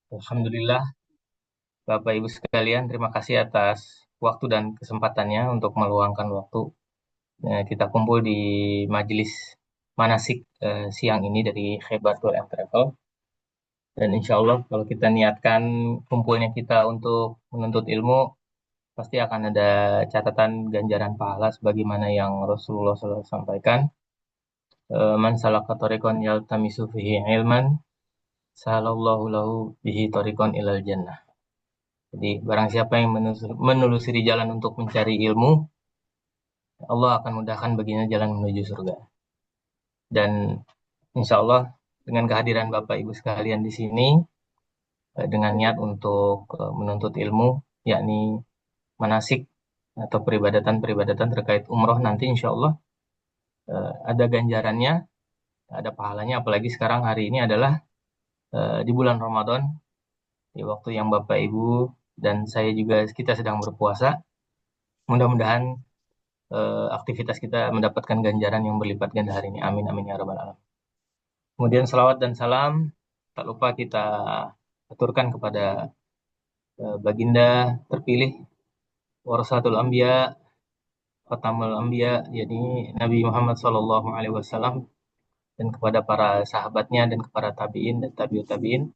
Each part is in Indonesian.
Alhamdulillah, Bapak Ibu sekalian, terima kasih atas waktu dan kesempatannya untuk meluangkan waktu. Kita kumpul di majelis manasik siang ini dari Khaybar Tour and Travel. Dan insya Allah kalau kita niatkan kumpulnya kita untuk menuntut ilmu, pasti akan ada catatan ganjaran pahala sebagaimana yang Rasulullah SAW sampaikan. Man salaka tariqan yaltamisu fihi ilman, sahalallahu lahu bihi tariqan ilal jannah. Jadi barang siapa yang menelusuri jalan untuk mencari ilmu, Allah akan mudahkan baginya jalan menuju surga. Dan insya Allah dengan kehadiran Bapak Ibu sekalian di sini, dengan niat untuk menuntut ilmu, yakni manasik atau peribadatan-peribadatan terkait umroh nanti insya Allah ada ganjarannya, ada pahalanya. Apalagi sekarang hari ini adalah di bulan Ramadan, di waktu yang Bapak Ibu dan saya juga kita sedang berpuasa. Mudah-mudahan aktivitas kita mendapatkan ganjaran yang berlipat ganda hari ini. Amin amin ya rabbal alamin. Kemudian salawat dan salam tak lupa kita aturkan kepada baginda terpilih warasatul anbiya, khatamul anbiya, jadi Nabi Muhammad SAW, dan kepada para sahabatnya dan kepada tabiin dan tabiut tabiin,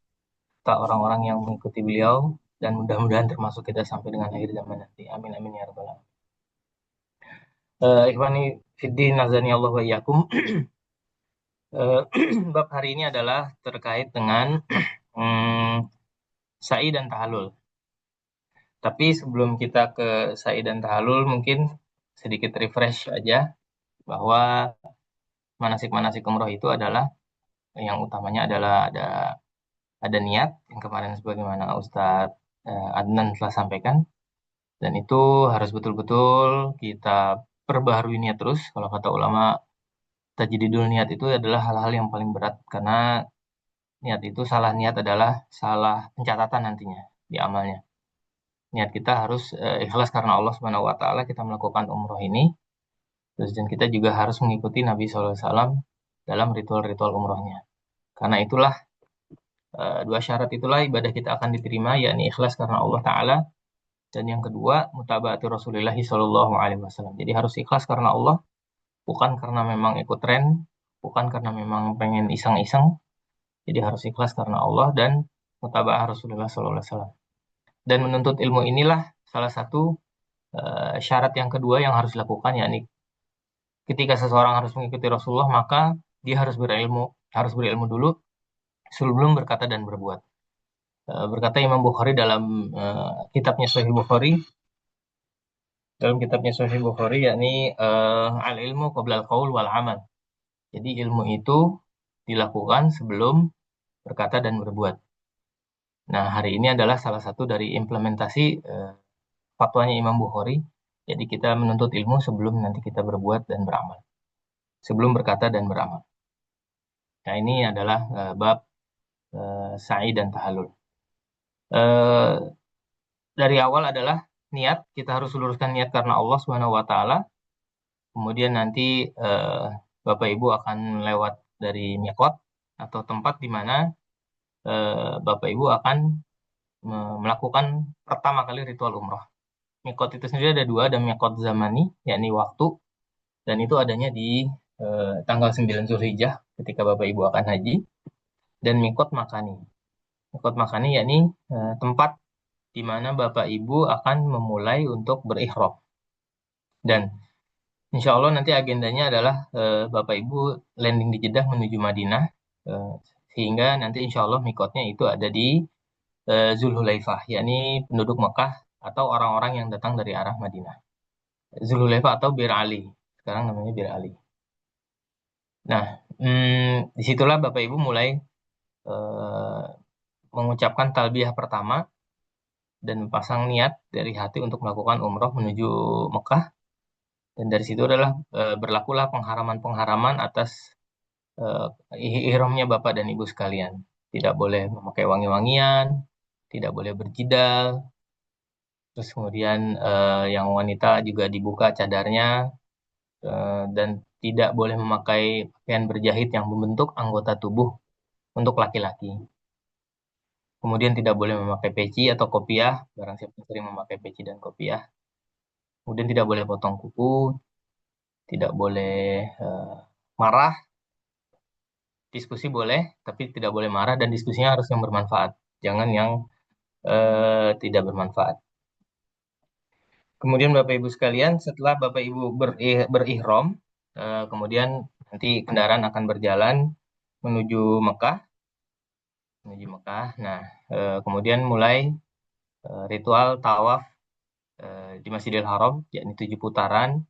tak orang-orang yang mengikuti beliau, dan mudah-mudahan termasuk kita sampai dengan akhir zaman nanti. Amin amin ya rabbal alamin. Ikhwani fiddin azani Allah wa iyyakum. Eh, Bab hari ini adalah terkait dengan sa'i dan tahalul. Tapi sebelum kita ke sa'i dan tahalul, mungkin sedikit refresh aja bahwa manasik-manasik umroh itu adalah yang utamanya adalah ada niat yang kemarin sebagaimana Ustadz Adnan telah sampaikan, dan itu harus betul-betul kita perbaharui niat terus. Kalau kata ulama, tajdidul niat itu adalah hal-hal yang paling berat karena niat itu salah niat adalah salah pencatatan nantinya di amalnya. Niat kita harus ikhlas karena Allah Subhanahu wa taala kita melakukan umroh ini. Terus dan kita juga harus mengikuti Nabi SAW dalam ritual-ritual umrohnya. Karena itulah dua syarat itulah ibadah kita akan diterima, yakni ikhlas karena Allah taala, dan yang kedua mutaba'ati Rasulullah sallallahu alaihi wasallam. Jadi harus ikhlas karena Allah, bukan karena memang ikut tren, bukan karena memang pengen iseng-iseng. Jadi harus ikhlas karena Allah dan mutaba'ah Rasulullah sallallahu alaihi wasallam. Dan menuntut ilmu inilah salah satu syarat yang kedua yang harus dilakukan, yakni ketika seseorang harus mengikuti Rasulullah, maka dia harus berilmu dulu sebelum berkata dan berbuat. Berkata Imam Bukhari dalam kitabnya Sahih Bukhari, yakni al ilmu qabla al qaul wal amal. Jadi ilmu itu dilakukan sebelum berkata dan berbuat. Nah, hari ini adalah salah satu dari implementasi fatwanya Imam Bukhari. Jadi kita menuntut ilmu sebelum nanti kita berbuat dan beramal. Sebelum berkata dan beramal. Nah, ini adalah bab sa'i dan tahallul. Eh, dari awal adalah niat, kita harus luruskan niat karena Allah Subhanahu wa taala. Kemudian nanti Bapak Ibu akan lewat dari miqat atau tempat di mana Bapak Ibu akan melakukan pertama kali ritual umroh. Miqat itu sendiri ada dua, ada miqat zamani, yakni waktu, dan itu adanya di tanggal 9 Zulhijjah ketika Bapak Ibu akan haji, dan miqat makani. Miqat makani yakni tempat di mana Bapak Ibu akan memulai untuk berihram. Dan insya Allah nanti agendanya adalah Bapak Ibu landing di Jeddah menuju Madinah, eh, sehingga nanti insya Allah mikotnya itu ada di Zulhulaifah, yakni penduduk Mekah atau orang-orang yang datang dari arah Madinah. Zulhulaifah atau Bir Ali, sekarang namanya Bir Ali. Nah, disitulah Bapak Ibu mulai eh, mengucapkan talbiyah pertama dan pasang niat dari hati untuk melakukan umroh menuju Mekah. Dan dari situ adalah berlakulah pengharaman-pengharaman atas ihramnya Bapak dan Ibu sekalian. Tidak boleh memakai wangi-wangian, tidak boleh berjidal. Terus kemudian yang wanita juga dibuka cadarnya, dan tidak boleh memakai pakaian berjahit yang membentuk anggota tubuh untuk laki-laki. Kemudian tidak boleh memakai peci atau kopiah, barang siapa yang sering memakai peci dan kopiah. Kemudian tidak boleh potong kuku, tidak boleh marah, diskusi boleh, tapi tidak boleh marah dan diskusinya harus yang bermanfaat. Jangan yang tidak bermanfaat. Kemudian Bapak Ibu sekalian, setelah Bapak Ibu berihram, kemudian nanti kendaraan akan berjalan menuju Mekah, Nah, kemudian mulai ritual tawaf di Masjidil Haram, yakni 7 putaran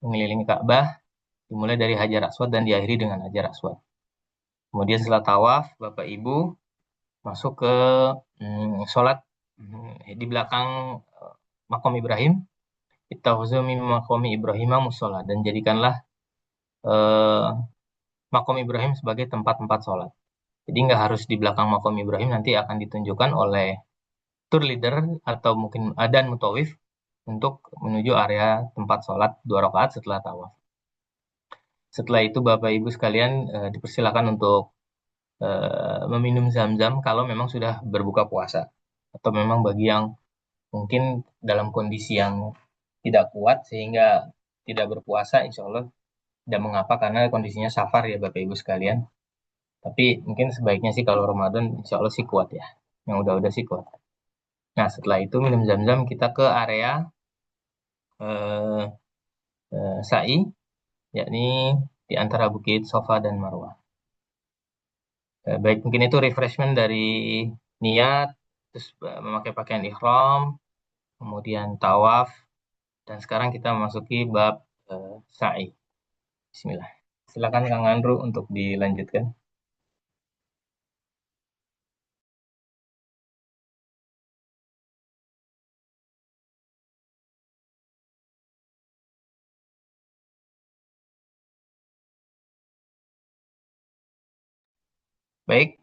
mengelilingi Ka'bah, dimulai dari Hajar Aswad dan diakhiri dengan Hajar Aswad. Kemudian setelah tawaf, Bapak Ibu masuk ke sholat di belakang makom Ibrahim. Ittakhadhu min maqami Ibrahim musola, dan jadikanlah eh, makom Ibrahim sebagai tempat-tempat sholat. Jadi nggak harus di belakang makom Ibrahim, nanti akan ditunjukkan oleh tour leader atau mungkin adan mutawif untuk menuju area tempat sholat 2 rakaat setelah tawaf. Setelah itu Bapak Ibu sekalian dipersilakan untuk meminum zam-zam kalau memang sudah berbuka puasa. Atau memang bagi yang mungkin dalam kondisi yang tidak kuat sehingga tidak berpuasa, insya Allah tidak mengapa karena kondisinya safar ya Bapak Ibu sekalian. Tapi mungkin sebaiknya sih kalau Ramadan insya Allah sih kuat ya. Yang udah-udah sih kuat. Nah setelah itu minum zam-zam kita ke area eh, sa'i, yakni di antara Bukit Sofa dan Marwah. Baik, mungkin itu refreshment dari niat, terus memakai pakaian ihram, kemudian tawaf, dan sekarang kita memasuki bab sa'i. Bismillah. Silakan Kang Andrew untuk dilanjutkan. Baik,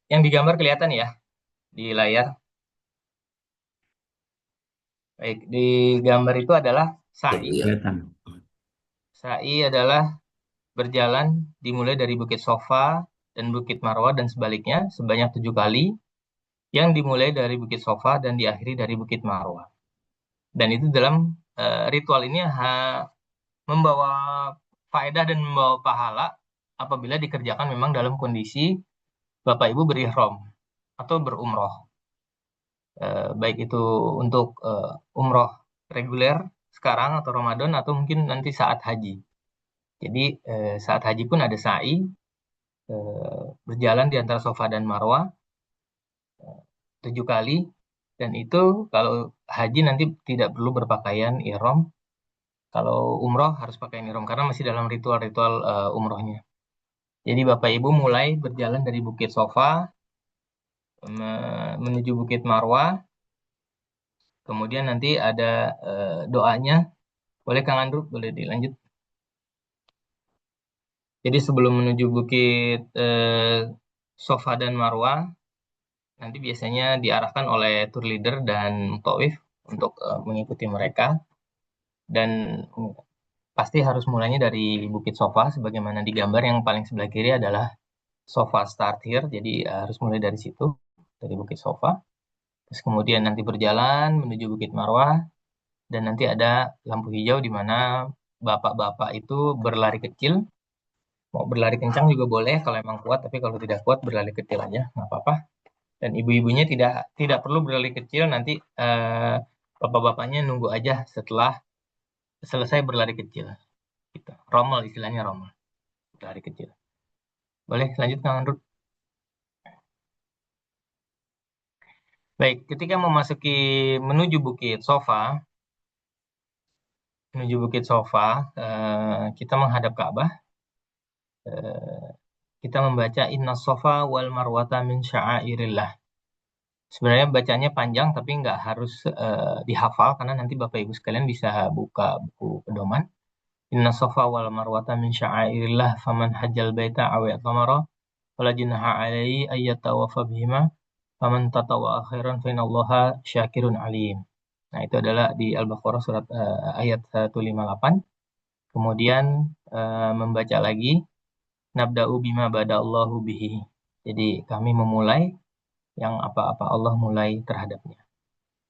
yang digambar kelihatan ya di layar. Baik, di gambar itu adalah sa'i. Kelihatan. Sa'i adalah berjalan dimulai dari Bukit Sofa dan Bukit Marwah dan sebaliknya sebanyak 7 kali, yang dimulai dari Bukit Sofa dan diakhiri dari Bukit Marwah. Dan itu dalam ritual ini membawa faedah dan membawa pahala apabila dikerjakan memang dalam kondisi Bapak Ibu berihram atau berumroh. Baik itu untuk umroh reguler sekarang atau Ramadan atau mungkin nanti saat haji. Jadi saat haji pun ada sa'i berjalan di antara Safa dan Marwah 7 kali, dan itu kalau haji nanti tidak perlu berpakaian ihram. Kalau umroh harus pakai ihram karena masih dalam ritual-ritual umrohnya. Jadi Bapak Ibu mulai berjalan dari Bukit Sofa menuju Bukit Marwah. Kemudian nanti ada doanya. Boleh Kang Andrew, boleh dilanjut. Jadi sebelum menuju Bukit Sofa dan Marwah, nanti biasanya diarahkan oleh tour leader dan mutawif untuk mengikuti mereka. Dan pasti harus mulainya dari Bukit Sofa, sebagaimana di gambar yang paling sebelah kiri adalah Sofa Start Here. Jadi harus mulai dari situ, dari Bukit Sofa. Terus kemudian nanti berjalan menuju Bukit Marwah, dan nanti ada lampu hijau di mana bapak-bapak itu berlari kecil. Mau berlari kencang juga boleh kalau emang kuat, tapi kalau tidak kuat berlari kecil aja, nggak apa-apa. Dan ibu-ibunya tidak tidak perlu berlari kecil, nanti bapak-bapaknya nunggu aja setelah selesai berlari kecil. Gitu. Rommel istilahnya rommel, berlari kecil. Boleh lanjut Kang Andrew. Baik, ketika memasuki menuju Bukit Sofa, kita menghadap Ka'bah. Eh, kita membaca Inna Sofa wal Marwata min sya'airillah. Sebenarnya bacanya panjang tapi nggak harus dihafal karena nanti Bapak Ibu sekalian bisa buka buku pedoman. Inna Safa wal Marwata min sya'airillah faman hajjal baita aw i'tamara fala junaha alaihi ayyatawafa bihima faman tatawwa khairan fa innallaha syakirun alim. Nah, itu adalah di Al-Baqarah surat ayat 158. Kemudian membaca lagi nabda'u bima bada'allahu bihi. Jadi kami memulai yang apa-apa Allah mulai terhadapnya.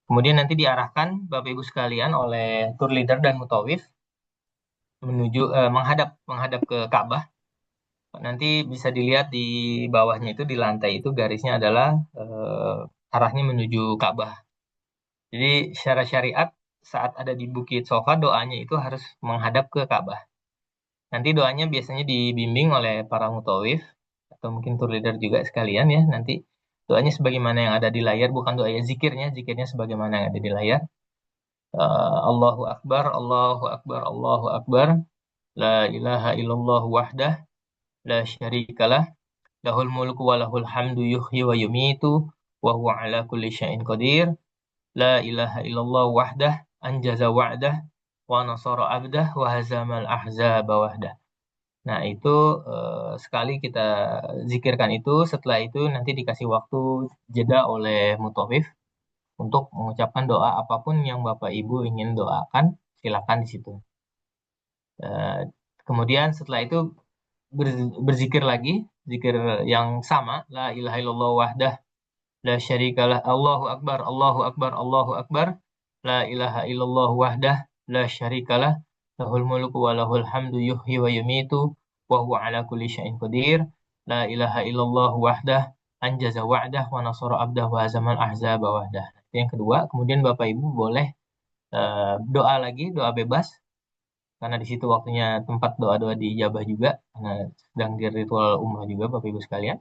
Kemudian nanti diarahkan Bapak Ibu sekalian oleh tour leader dan mutawif menuju menghadap menghadap ke Ka'bah. Nanti bisa dilihat di bawahnya itu di lantai itu garisnya adalah arahnya menuju Ka'bah. Jadi secara syariat saat ada di Bukit Sofa doanya itu harus menghadap ke Ka'bah. Nanti doanya biasanya dibimbing oleh para mutawif atau mungkin tour leader juga sekalian ya. Nanti doanya sebagaimana yang ada di layar, bukan doa ya zikirnya, zikirnya sebagaimana yang ada di layar. Allahu Akbar, Allahu Akbar, Allahu Akbar. La ilaha illallah wahdah, la syarikalah, lahul mulku wa lahul hamdu yuhyi wa yumitu, wa huwa ala kulli syai'in qadir. La ilaha illallah wahdah, anjaza wa'dah, wa nasara abdah, wa hazamal ahzaba wahdah. Nah, itu sekali kita zikirkan itu, setelah itu nanti dikasih waktu jeda oleh mutawif untuk mengucapkan doa apapun yang Bapak Ibu ingin doakan, silakan di situ. Eh, Kemudian setelah itu berzikir lagi, zikir yang sama, la ilaha illallah wahdah, la syarikalah, Allahu akbar, Allahu akbar, Allahu akbar, la ilaha illallah wahdah, la syarikalah, lahul mulku wa lahul hamdu yuhyi wa yumitu, wa huwa ala kulli syai'in qadir, la ilaha illallah wahdah, anjaza wa'dah, wa nasara abdah, wa hazamal ahzaba wahdah. Yang kedua, kemudian Bapak Ibu boleh doa lagi, doa bebas, karena di situ waktunya tempat doa-doa dijabah juga, karena sedang di ritual umrah juga Bapak Ibu sekalian.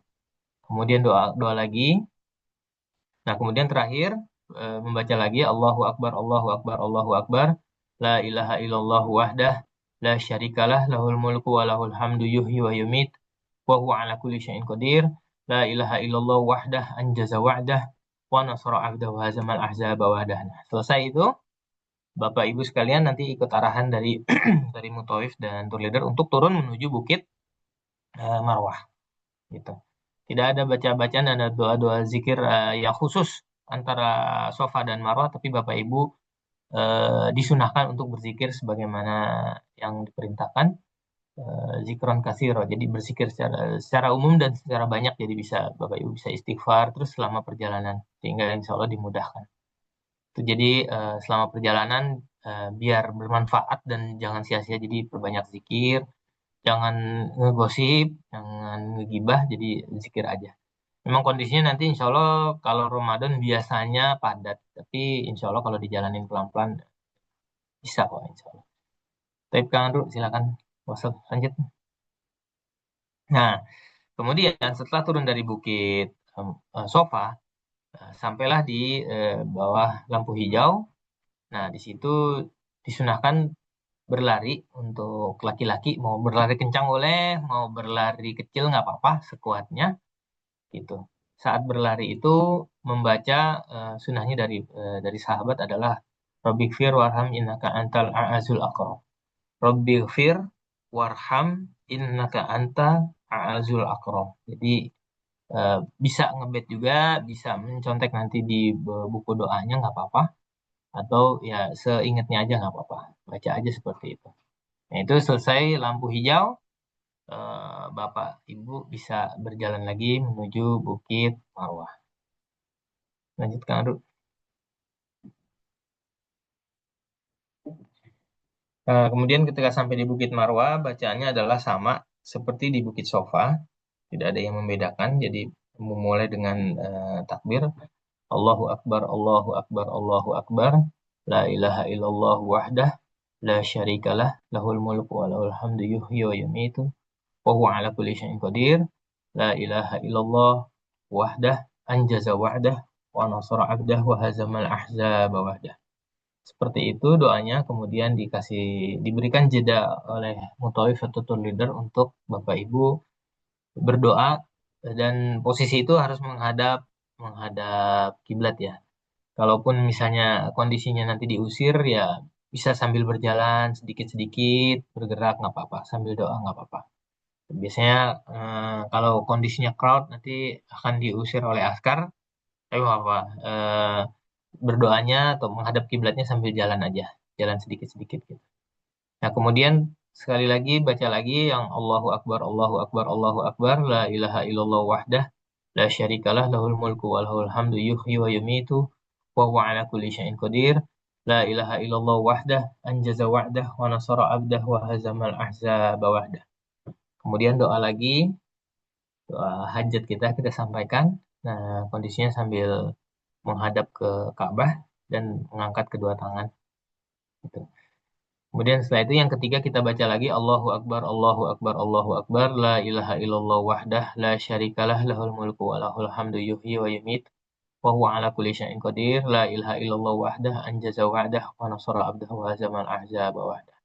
Kemudian doa doa lagi. Nah, kemudian terakhir membaca lagi Allahu Akbar, Allahu Akbar, Allahu Akbar. La ilaha illallah wahdah, la syarikalah, lahul mulku wa lahul hamdu yuhyi wa yumit, wa huwa ala kulli syai'in qadir. La ilaha illallah wahdah, anjaza wa'dah, wa nasara 'abdah wa hazamal ahzaba wahdah. Nah, selesai itu, Bapak Ibu sekalian nanti ikut arahan dari dari Mutawif dan tour leader untuk turun menuju Bukit Marwah gitu. Tidak ada baca-bacaan dan ada doa-doa zikir yang khusus antara Sofa dan Marwah, tapi Bapak Ibu disunahkan untuk berzikir sebagaimana yang diperintahkan, zikron kasiro. Jadi berzikir secara umum dan secara banyak, jadi bisa Bapak Ibu bisa istighfar terus selama perjalanan sehingga insya Allah dimudahkan. Itu jadi selama perjalanan biar bermanfaat dan jangan sia-sia, jadi perbanyak zikir, jangan ngegosip, jangan ngegibah, jadi zikir aja. Memang kondisinya nanti insya Allah kalau Ramadan biasanya padat, tapi insya Allah kalau dijalanin pelan-pelan bisa kok insya Allah. Tapi Kang Andrew silakan wasap lanjut. Nah, kemudian setelah turun dari Bukit Sofa, sampailah di bawah lampu hijau. Nah, di situ disunahkan berlari untuk laki-laki, mau berlari kencang boleh, mau berlari kecil nggak apa-apa, sekuatnya gitu. Saat berlari itu membaca sunahnya dari sahabat adalah Rabbighfir warham innaka antal a'azul aqrab. Rabbighfir warham innaka anta a'azul aqrab. Jadi bisa ngebet juga, bisa mencontek nanti di buku doanya nggak apa-apa, atau ya seingatnya aja nggak apa-apa. Baca aja seperti itu. Nah, itu selesai lampu hijau, Bapak Ibu bisa berjalan lagi menuju Bukit Marwah. Lanjutkan, Aduh. Kemudian ketika sampai di Bukit Marwah, bacaannya adalah sama seperti di Bukit Sofa, tidak ada yang membedakan. Jadi memulai dengan takbir, Allahu Akbar, Allahu Akbar, Allahu Akbar, La ilaha illallah wahdah, la syarikalah, lahul mulku wa lahul hamdu yuhyi wa yumitu, wa huwa ala kulli syai'in qadir, la ilaha illallah wahdah, anjaza wa'dah, wa nasara abdah, wa hazamal ahzaba wahdah. Seperti itu doanya, kemudian diberikan jeda oleh mutawif atau tour leader untuk Bapak Ibu berdoa, dan posisi itu harus menghadap menghadap kiblat ya. Kalaupun misalnya kondisinya nanti diusir ya bisa sambil berjalan sedikit-sedikit bergerak nggak apa-apa, sambil doa nggak apa-apa. Biasanya kalau kondisinya crowd nanti akan diusir oleh askar, tapi nggak apa-apa. Berdoanya atau menghadap kiblatnya sambil jalan aja, jalan sedikit-sedikit gitu. Nah, kemudian sekali lagi baca lagi yang Allahu Akbar, Allahu Akbar, Allahu Akbar, la ilaha illallah wahdah, la syarikalah lahul mulku wa lahul hamdu yuhyi wa yumitu wa huwa ala kulli syai'in qadir. La ilaha illallah wahdah anjaza wa'dah wa nasara abdah wa hazamal ahzaba wahdah. Kemudian doa lagi, doa hajat kita sampaikan. Nah, kondisinya sambil menghadap ke Ka'bah dan mengangkat kedua tangan. Gitu. Kemudian setelah itu yang ketiga kita baca lagi Allahu Akbar, Allahu Akbar, Allahu Akbar, La ilaha illallah wahdah, La syarikalah, lahul mulku wa lahul hamdu yuhyi wa yumit, wa huwa ala kulli syai'in qadir, La ilaha illallah wahdah, anjaza wa'dah, wa nasara abdah, wa hazamal ahzaba wahdah.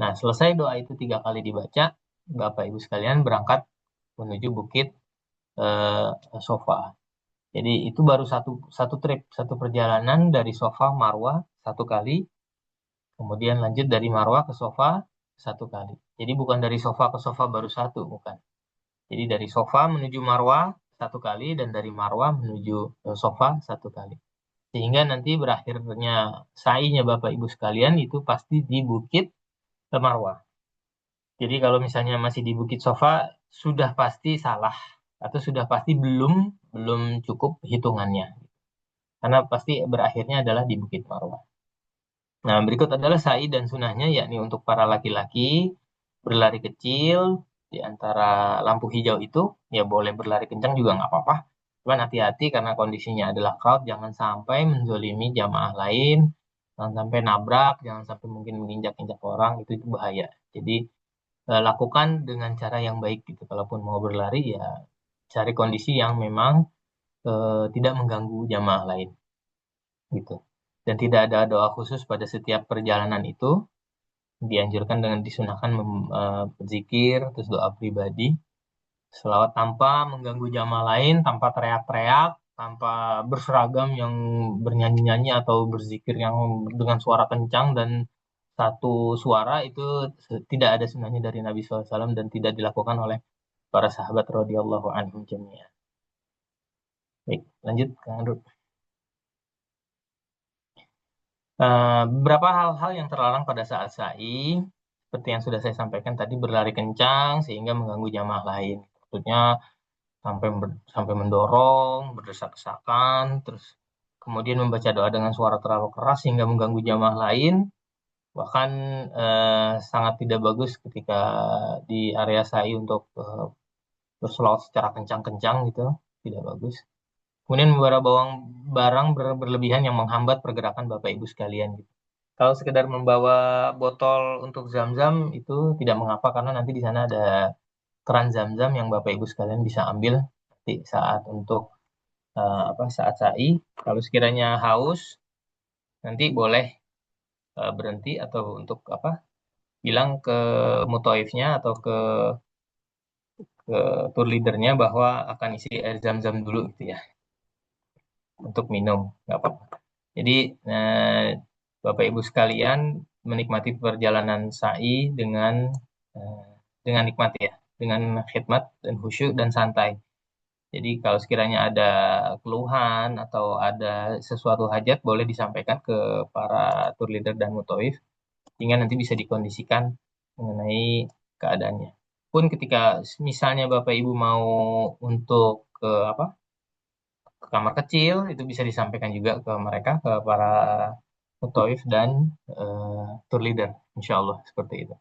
Nah, selesai doa itu 3 kali dibaca, Bapak Ibu sekalian berangkat menuju bukit Sofa. Jadi itu baru satu trip, satu perjalanan dari Sofa Marwah 1 kali, kemudian lanjut dari Marwah ke Sofa 1 kali. Jadi bukan dari Sofa ke Sofa baru satu, bukan. Jadi dari Sofa menuju Marwah 1 kali dan dari Marwah menuju Sofa 1 kali. Sehingga nanti berakhirnya sa'inya Bapak Ibu sekalian itu pasti di Bukit Marwah. Jadi kalau misalnya masih di Bukit Sofa sudah pasti salah atau sudah pasti belum belum cukup hitungannya. Karena pasti berakhirnya adalah di Bukit Marwah. Nah, berikut adalah sa'i dan sunahnya, yakni untuk para laki-laki berlari kecil di antara lampu hijau itu, ya boleh berlari kencang juga nggak apa-apa. Cuman hati-hati karena kondisinya adalah crowd, jangan sampai menzolimi jamaah lain, jangan sampai nabrak, jangan sampai mungkin menginjak-injak orang, itu bahaya. Jadi, lakukan dengan cara yang baik gitu. Kalaupun mau berlari, ya cari kondisi yang memang tidak mengganggu jamaah lain gitu. Dan tidak ada doa khusus pada setiap perjalanan itu. Dianjurkan dengan disunahkan berzikir, terus doa pribadi, selawat tanpa mengganggu jamaah lain, tanpa teriak-teriak, tanpa berseragam yang bernyanyi-nyanyi atau berzikir yang dengan suara kencang dan satu suara itu tidak ada sunnahnya dari Nabi SAW dan tidak dilakukan oleh para sahabat radhiyallahu anhum jami'an. Baik, lanjut Kang Andrew. Beberapa hal-hal yang terlarang pada saat sa'i, seperti yang sudah saya sampaikan tadi, berlari kencang sehingga mengganggu jamaah lain. Maksudnya sampai mendorong, berdesak-desakan, terus kemudian membaca doa dengan suara terlalu keras sehingga mengganggu jamaah lain. Bahkan sangat tidak bagus ketika di area sa'i untuk bersolawat secara kencang-kencang gitu, tidak bagus. Kemudian membawa barang berlebihan yang menghambat pergerakan Bapak Ibu sekalian gitu. Kalau sekedar membawa botol untuk zam-zam itu tidak mengapa karena nanti di sana ada keran zam-zam yang Bapak Ibu sekalian bisa ambil nanti saat untuk saat sa'i. Kalau sekiranya haus nanti boleh berhenti atau untuk bilang ke mutoifnya atau ke tour leadernya bahwa akan isi air zam-zam dulu gitu ya untuk minum, nggak apa-apa. Jadi eh, Bapak Ibu sekalian menikmati perjalanan sa'i eh, dengan nikmat ya, dengan khidmat dan khusyuk dan santai. Jadi kalau sekiranya ada keluhan atau ada sesuatu hajat boleh disampaikan ke para tour leader dan mutoif sehingga nanti bisa dikondisikan mengenai keadaannya. Pun ketika misalnya Bapak Ibu mau untuk ke ke kamar kecil itu bisa disampaikan juga ke mereka, ke para mutoif dan tour leader, insya Allah seperti itu.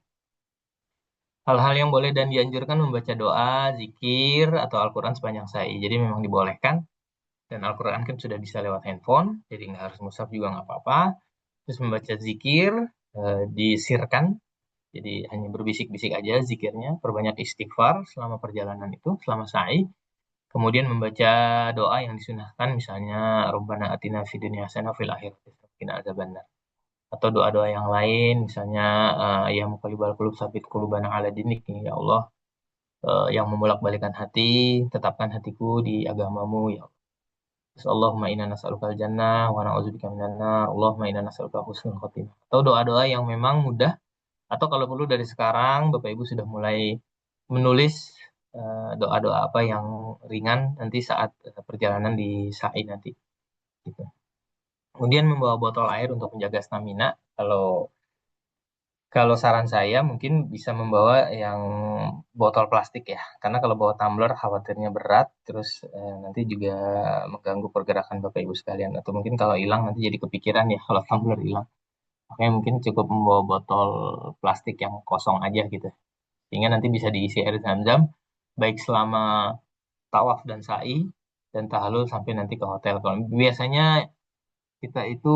Hal-hal yang boleh dan dianjurkan membaca doa, zikir, atau Al-Quran sepanjang sa'i. Jadi memang dibolehkan. Dan Al-Quran kan sudah bisa lewat handphone, jadi nggak harus mushaf juga nggak apa-apa. Terus membaca zikir, disirkan, jadi hanya berbisik-bisik aja zikirnya, perbanyak istighfar selama perjalanan itu, selama sa'i. Kemudian membaca doa yang disunahkan, misalnya Rabbana atina fid dunya hasanah fil akhirati qina adzabannar. Atau doa-doa yang lain, misalnya ya muqallibal qulub tsabit qulubana ala dinik, ya Allah, yang membolak-balikan hati, tetapkan hatiku di agamamu ya Allah. Terus Allahumma inna nas'alukal jannah wa na'udzubika minan nar. Allahumma inna nas'aluka husnul khotimah. Atau doa-doa yang memang mudah atau kalau perlu dari sekarang Bapak Ibu sudah mulai menulis doa-doa apa yang ringan nanti saat perjalanan di sa'i nanti gitu. Kemudian membawa botol air untuk menjaga stamina. Kalau Kalau saran saya mungkin bisa membawa yang botol plastik ya, karena kalau bawa tumbler khawatirnya berat, terus nanti juga mengganggu pergerakan Bapak Ibu sekalian. Atau mungkin kalau hilang nanti jadi kepikiran ya kalau tumbler hilang. Makanya mungkin cukup membawa botol plastik yang kosong aja gitu, sehingga nanti bisa diisi air zam-zam, baik selama tawaf dan sa'i dan tahalul sampai nanti ke hotel. Kalau biasanya kita itu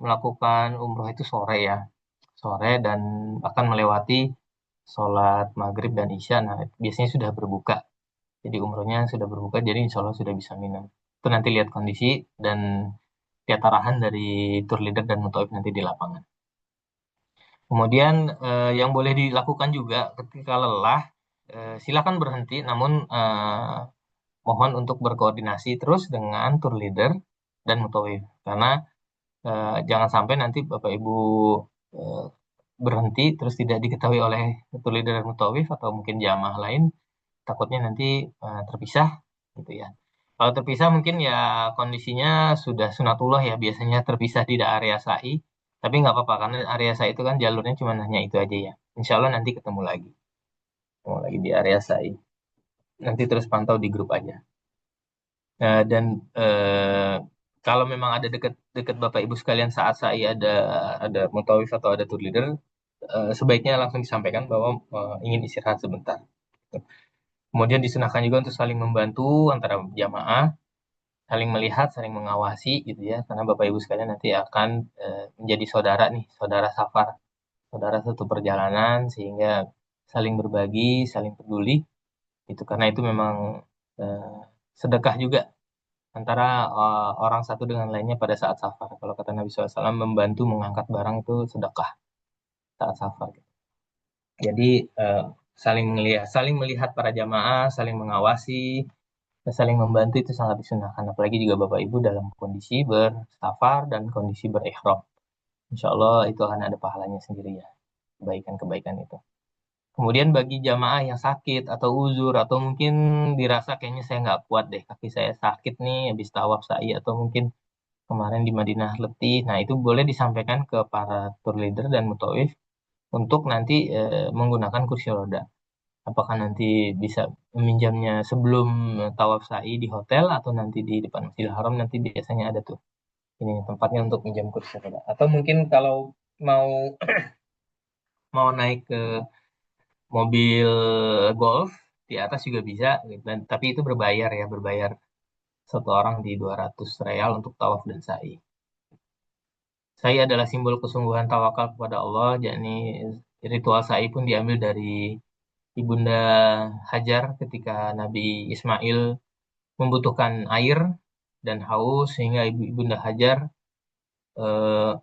melakukan umroh itu sore ya, sore dan akan melewati sholat maghrib dan isya. Nah, biasanya sudah berbuka. Jadi umrohnya sudah berbuka, jadi insya Allah sudah bisa minum. Itu nanti lihat kondisi dan lihat arahan dari tour leader dan mutawif nanti di lapangan. Kemudian yang boleh dilakukan juga ketika lelah, silakan berhenti, namun mohon untuk berkoordinasi terus dengan tour leader dan mutawif. Karena jangan sampai nanti Bapak Ibu eh, berhenti terus tidak diketahui oleh tour leader dan mutawif atau mungkin jamaah lain, takutnya nanti terpisah gitu ya. Kalau terpisah mungkin ya kondisinya sudah sunatullah ya, biasanya terpisah di area sa'i, tapi nggak apa-apa karena area sa'i itu kan jalurnya cuma hanya itu aja ya. Insya Allah nanti ketemu lagi di area sa'i. Nanti terus pantau di grup aja. Dan eh, kalau memang ada dekat Bapak Ibu sekalian saat saya ada mutawif atau ada tour leader, sebaiknya langsung disampaikan bahwa ingin istirahat sebentar. Kemudian disunahkan juga untuk saling membantu antara jamaah, saling melihat, saling mengawasi gitu ya, karena Bapak Ibu sekalian nanti akan menjadi saudara nih, saudara safar, saudara satu perjalanan, sehingga saling berbagi, saling peduli, itu karena itu memang eh, sedekah juga antara orang satu dengan lainnya pada saat safar. Kalau kata Nabi SAW, membantu mengangkat barang itu sedekah saat safar. Jadi eh, saling melihat para jamaah, saling mengawasi, saling membantu itu sangat disunahkan. Apalagi juga Bapak Ibu dalam kondisi bersafar dan kondisi berihram. Insya Allah itu akan ada pahalanya sendiri ya, kebaikan-kebaikan itu. Kemudian bagi jamaah yang sakit atau uzur atau mungkin dirasa kayaknya saya nggak kuat deh, kaki saya sakit nih habis tawaf sa'i atau mungkin kemarin di Madinah letih. Nah, itu boleh disampaikan ke para tour leader dan mutawif untuk nanti menggunakan kursi roda. Apakah nanti bisa meminjamnya sebelum tawaf sa'i di hotel atau nanti di depan Masjidil Haram, nanti biasanya ada tuh ini tempatnya untuk minjam kursi roda. Atau mungkin kalau mau mau naik ke mobil golf di atas juga bisa, dan tapi itu berbayar ya, berbayar satu orang di 200 real untuk tawaf dan sa'i. Sa'i adalah simbol kesungguhan tawakal kepada Allah, yakni ritual sa'i pun diambil dari Ibunda Hajar ketika Nabi Ismail membutuhkan air dan haus, sehingga Ibunda Hajar eh,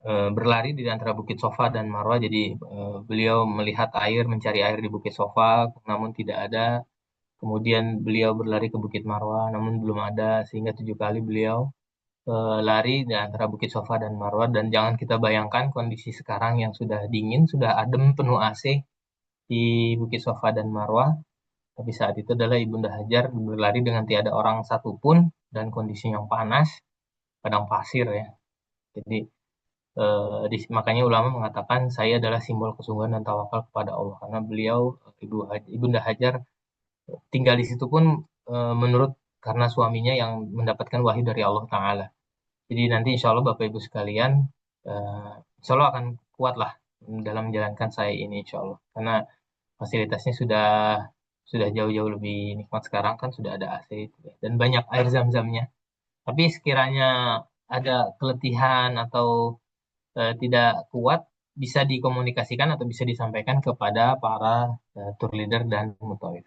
berlari di antara Bukit Sofa dan Marwah. Jadi beliau melihat air, mencari air di Bukit Sofa, namun tidak ada. Kemudian beliau berlari ke Bukit Marwah, namun belum ada, sehingga 7 kali beliau lari di antara Bukit Sofa dan Marwah. Dan jangan kita bayangkan kondisi sekarang yang sudah dingin, sudah adem, penuh AC di Bukit Sofa dan Marwah. Tapi saat itu adalah Ibunda Hajar berlari dengan tiada orang satupun dan kondisi yang panas, padang pasir ya. Jadi makanya ulama mengatakan saya adalah simbol kesungguhan dan tawakal kepada Allah karena beliau Ibunda Hajar tinggal di situ pun menurut karena suaminya yang mendapatkan wahyu dari Allah Ta'ala. Jadi nanti insya Allah Bapak Ibu sekalian, insya Allah akan kuat lah dalam menjalankan saya ini insya Allah. Karena fasilitasnya sudah jauh-jauh lebih nikmat sekarang kan sudah ada AC dan banyak air zam-zamnya. Tapi sekiranya ada keletihan atau tidak kuat, bisa dikomunikasikan atau bisa disampaikan kepada para tour leader dan mutawif.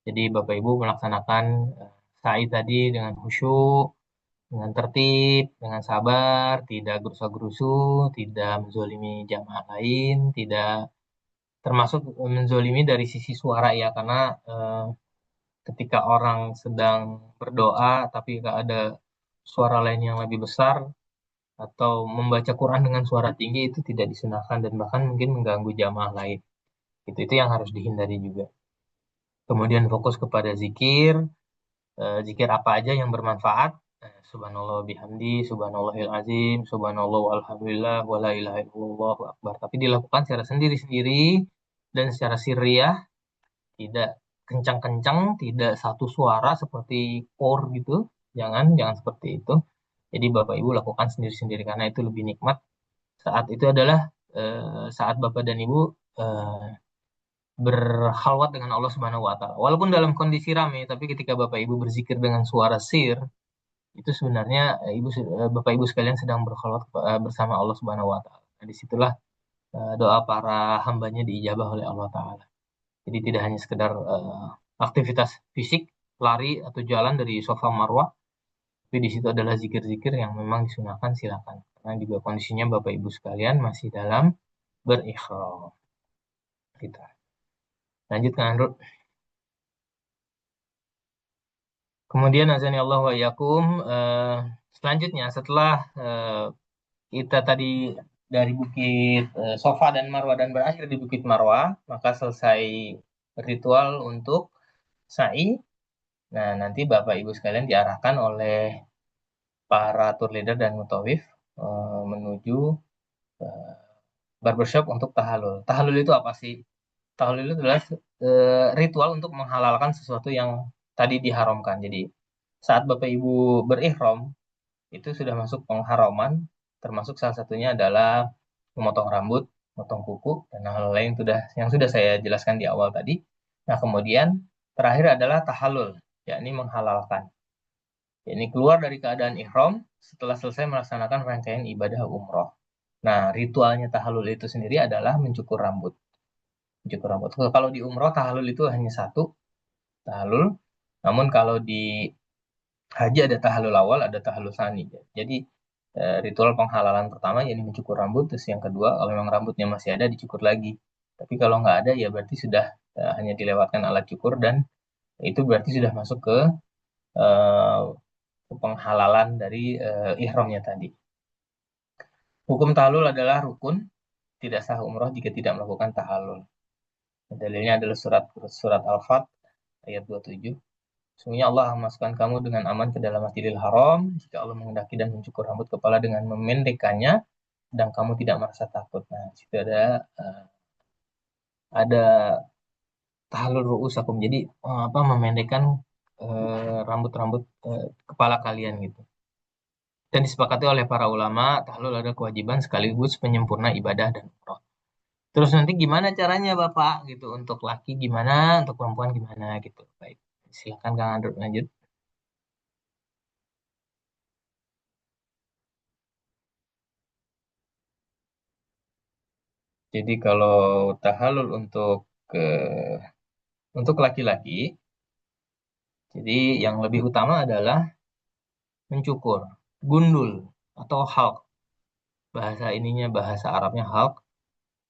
Jadi Bapak Ibu melaksanakan sa'i tadi dengan khusyuk, dengan tertib, dengan sabar, tidak gerusa-gerusu, tidak menzolimi jamaah lain, tidak termasuk menzolimi dari sisi suara ya, karena ketika orang sedang berdoa tapi gak ada suara lain yang lebih besar atau membaca Quran dengan suara tinggi itu tidak disunahkan dan bahkan mungkin mengganggu jamaah lain. Itu yang harus dihindari juga. Kemudian fokus kepada zikir, zikir apa aja yang bermanfaat, Subhanallah bihamdi, subhanallahil azim, subhanallah walhamdulillah, wala ilaha illallah, Allahu akbar. Tapi dilakukan secara sendiri-sendiri dan secara sirriyah, tidak kencang-kencang, tidak satu suara seperti kor gitu. Jangan seperti itu. Jadi Bapak Ibu lakukan sendiri-sendiri karena itu lebih nikmat. Saat itu adalah saat Bapak dan Ibu eh, berhalwat dengan Allah Subhanahu wa taala. Walaupun dalam kondisi ramai, tapi ketika Bapak Ibu berzikir dengan suara sir, itu sebenarnya Bapak Ibu sekalian sedang berkholwat bersama Allah Subhanahu wa taala. Nah, disitulah doa para hambanya diijabah oleh Allah taala. Jadi tidak hanya sekedar aktivitas fisik, lari atau jalan dari sofa Marwah, tapi di situ adalah zikir-zikir yang memang disunahkan, silakan. Karena juga kondisinya Bapak Ibu sekalian masih dalam berikhram. Gitu. Lanjut kan Andrew. Kemudian azani Allah wa iyyakum, selanjutnya setelah kita tadi dari Bukit Sofa dan Marwah dan berakhir di Bukit Marwah, maka selesai ritual untuk sa'i. Nah, nanti Bapak Ibu sekalian diarahkan oleh para tour leader dan mutawif menuju eh, barbershop untuk tahalul. Tahalul itu apa sih? Tahalul itu adalah ritual untuk menghalalkan sesuatu yang tadi diharamkan. Jadi, saat Bapak Ibu berihram, itu sudah masuk pengharaman, termasuk salah satunya adalah memotong rambut, memotong kuku, dan hal lain yang sudah saya jelaskan di awal tadi. Nah, kemudian terakhir adalah tahallul, yakni menghalalkan. Yakni keluar dari keadaan ihram setelah selesai melaksanakan rangkaian ibadah umroh. Nah, ritualnya tahallul itu sendiri adalah mencukur rambut. Mencukur rambut. Kalau di umroh, tahallul itu hanya satu, tahallul. Namun kalau di haji ada tahallul awal, ada tahallul sani. Jadi ritual penghalalan pertama yakni mencukur rambut, terus yang kedua kalau memang rambutnya masih ada dicukur lagi. Tapi kalau nggak ada ya berarti sudah hanya dilewatkan alat cukur dan itu berarti sudah masuk eh, ke penghalalan dari ihramnya tadi. Hukum tahallul adalah rukun, tidak sah umroh jika tidak melakukan tahallul. Dalilnya adalah surat surat Al-Fat ayat 27. Sesungguhnya Allah memasukkan kamu dengan aman ke dalam Masjidil Haram jika Allah menghendaki dan mencukur rambut kepala dengan memendekkannya dan kamu tidak merasa takut. Nah, di situ ada tahalul ru'usakum. Jadi apa memendekkan rambut-rambut kepala kalian gitu. Dan disepakati oleh para ulama, tahalul ada kewajiban sekaligus penyempurna ibadah dan umroh. Terus nanti gimana caranya Bapak gitu untuk laki gimana, untuk perempuan gimana gitu. Baik. Silakan Kang Andrew lanjut. Jadi kalau tahalul untuk laki-laki, jadi yang lebih utama adalah mencukur, gundul atau halq. Bahasa ininya bahasa Arabnya halq.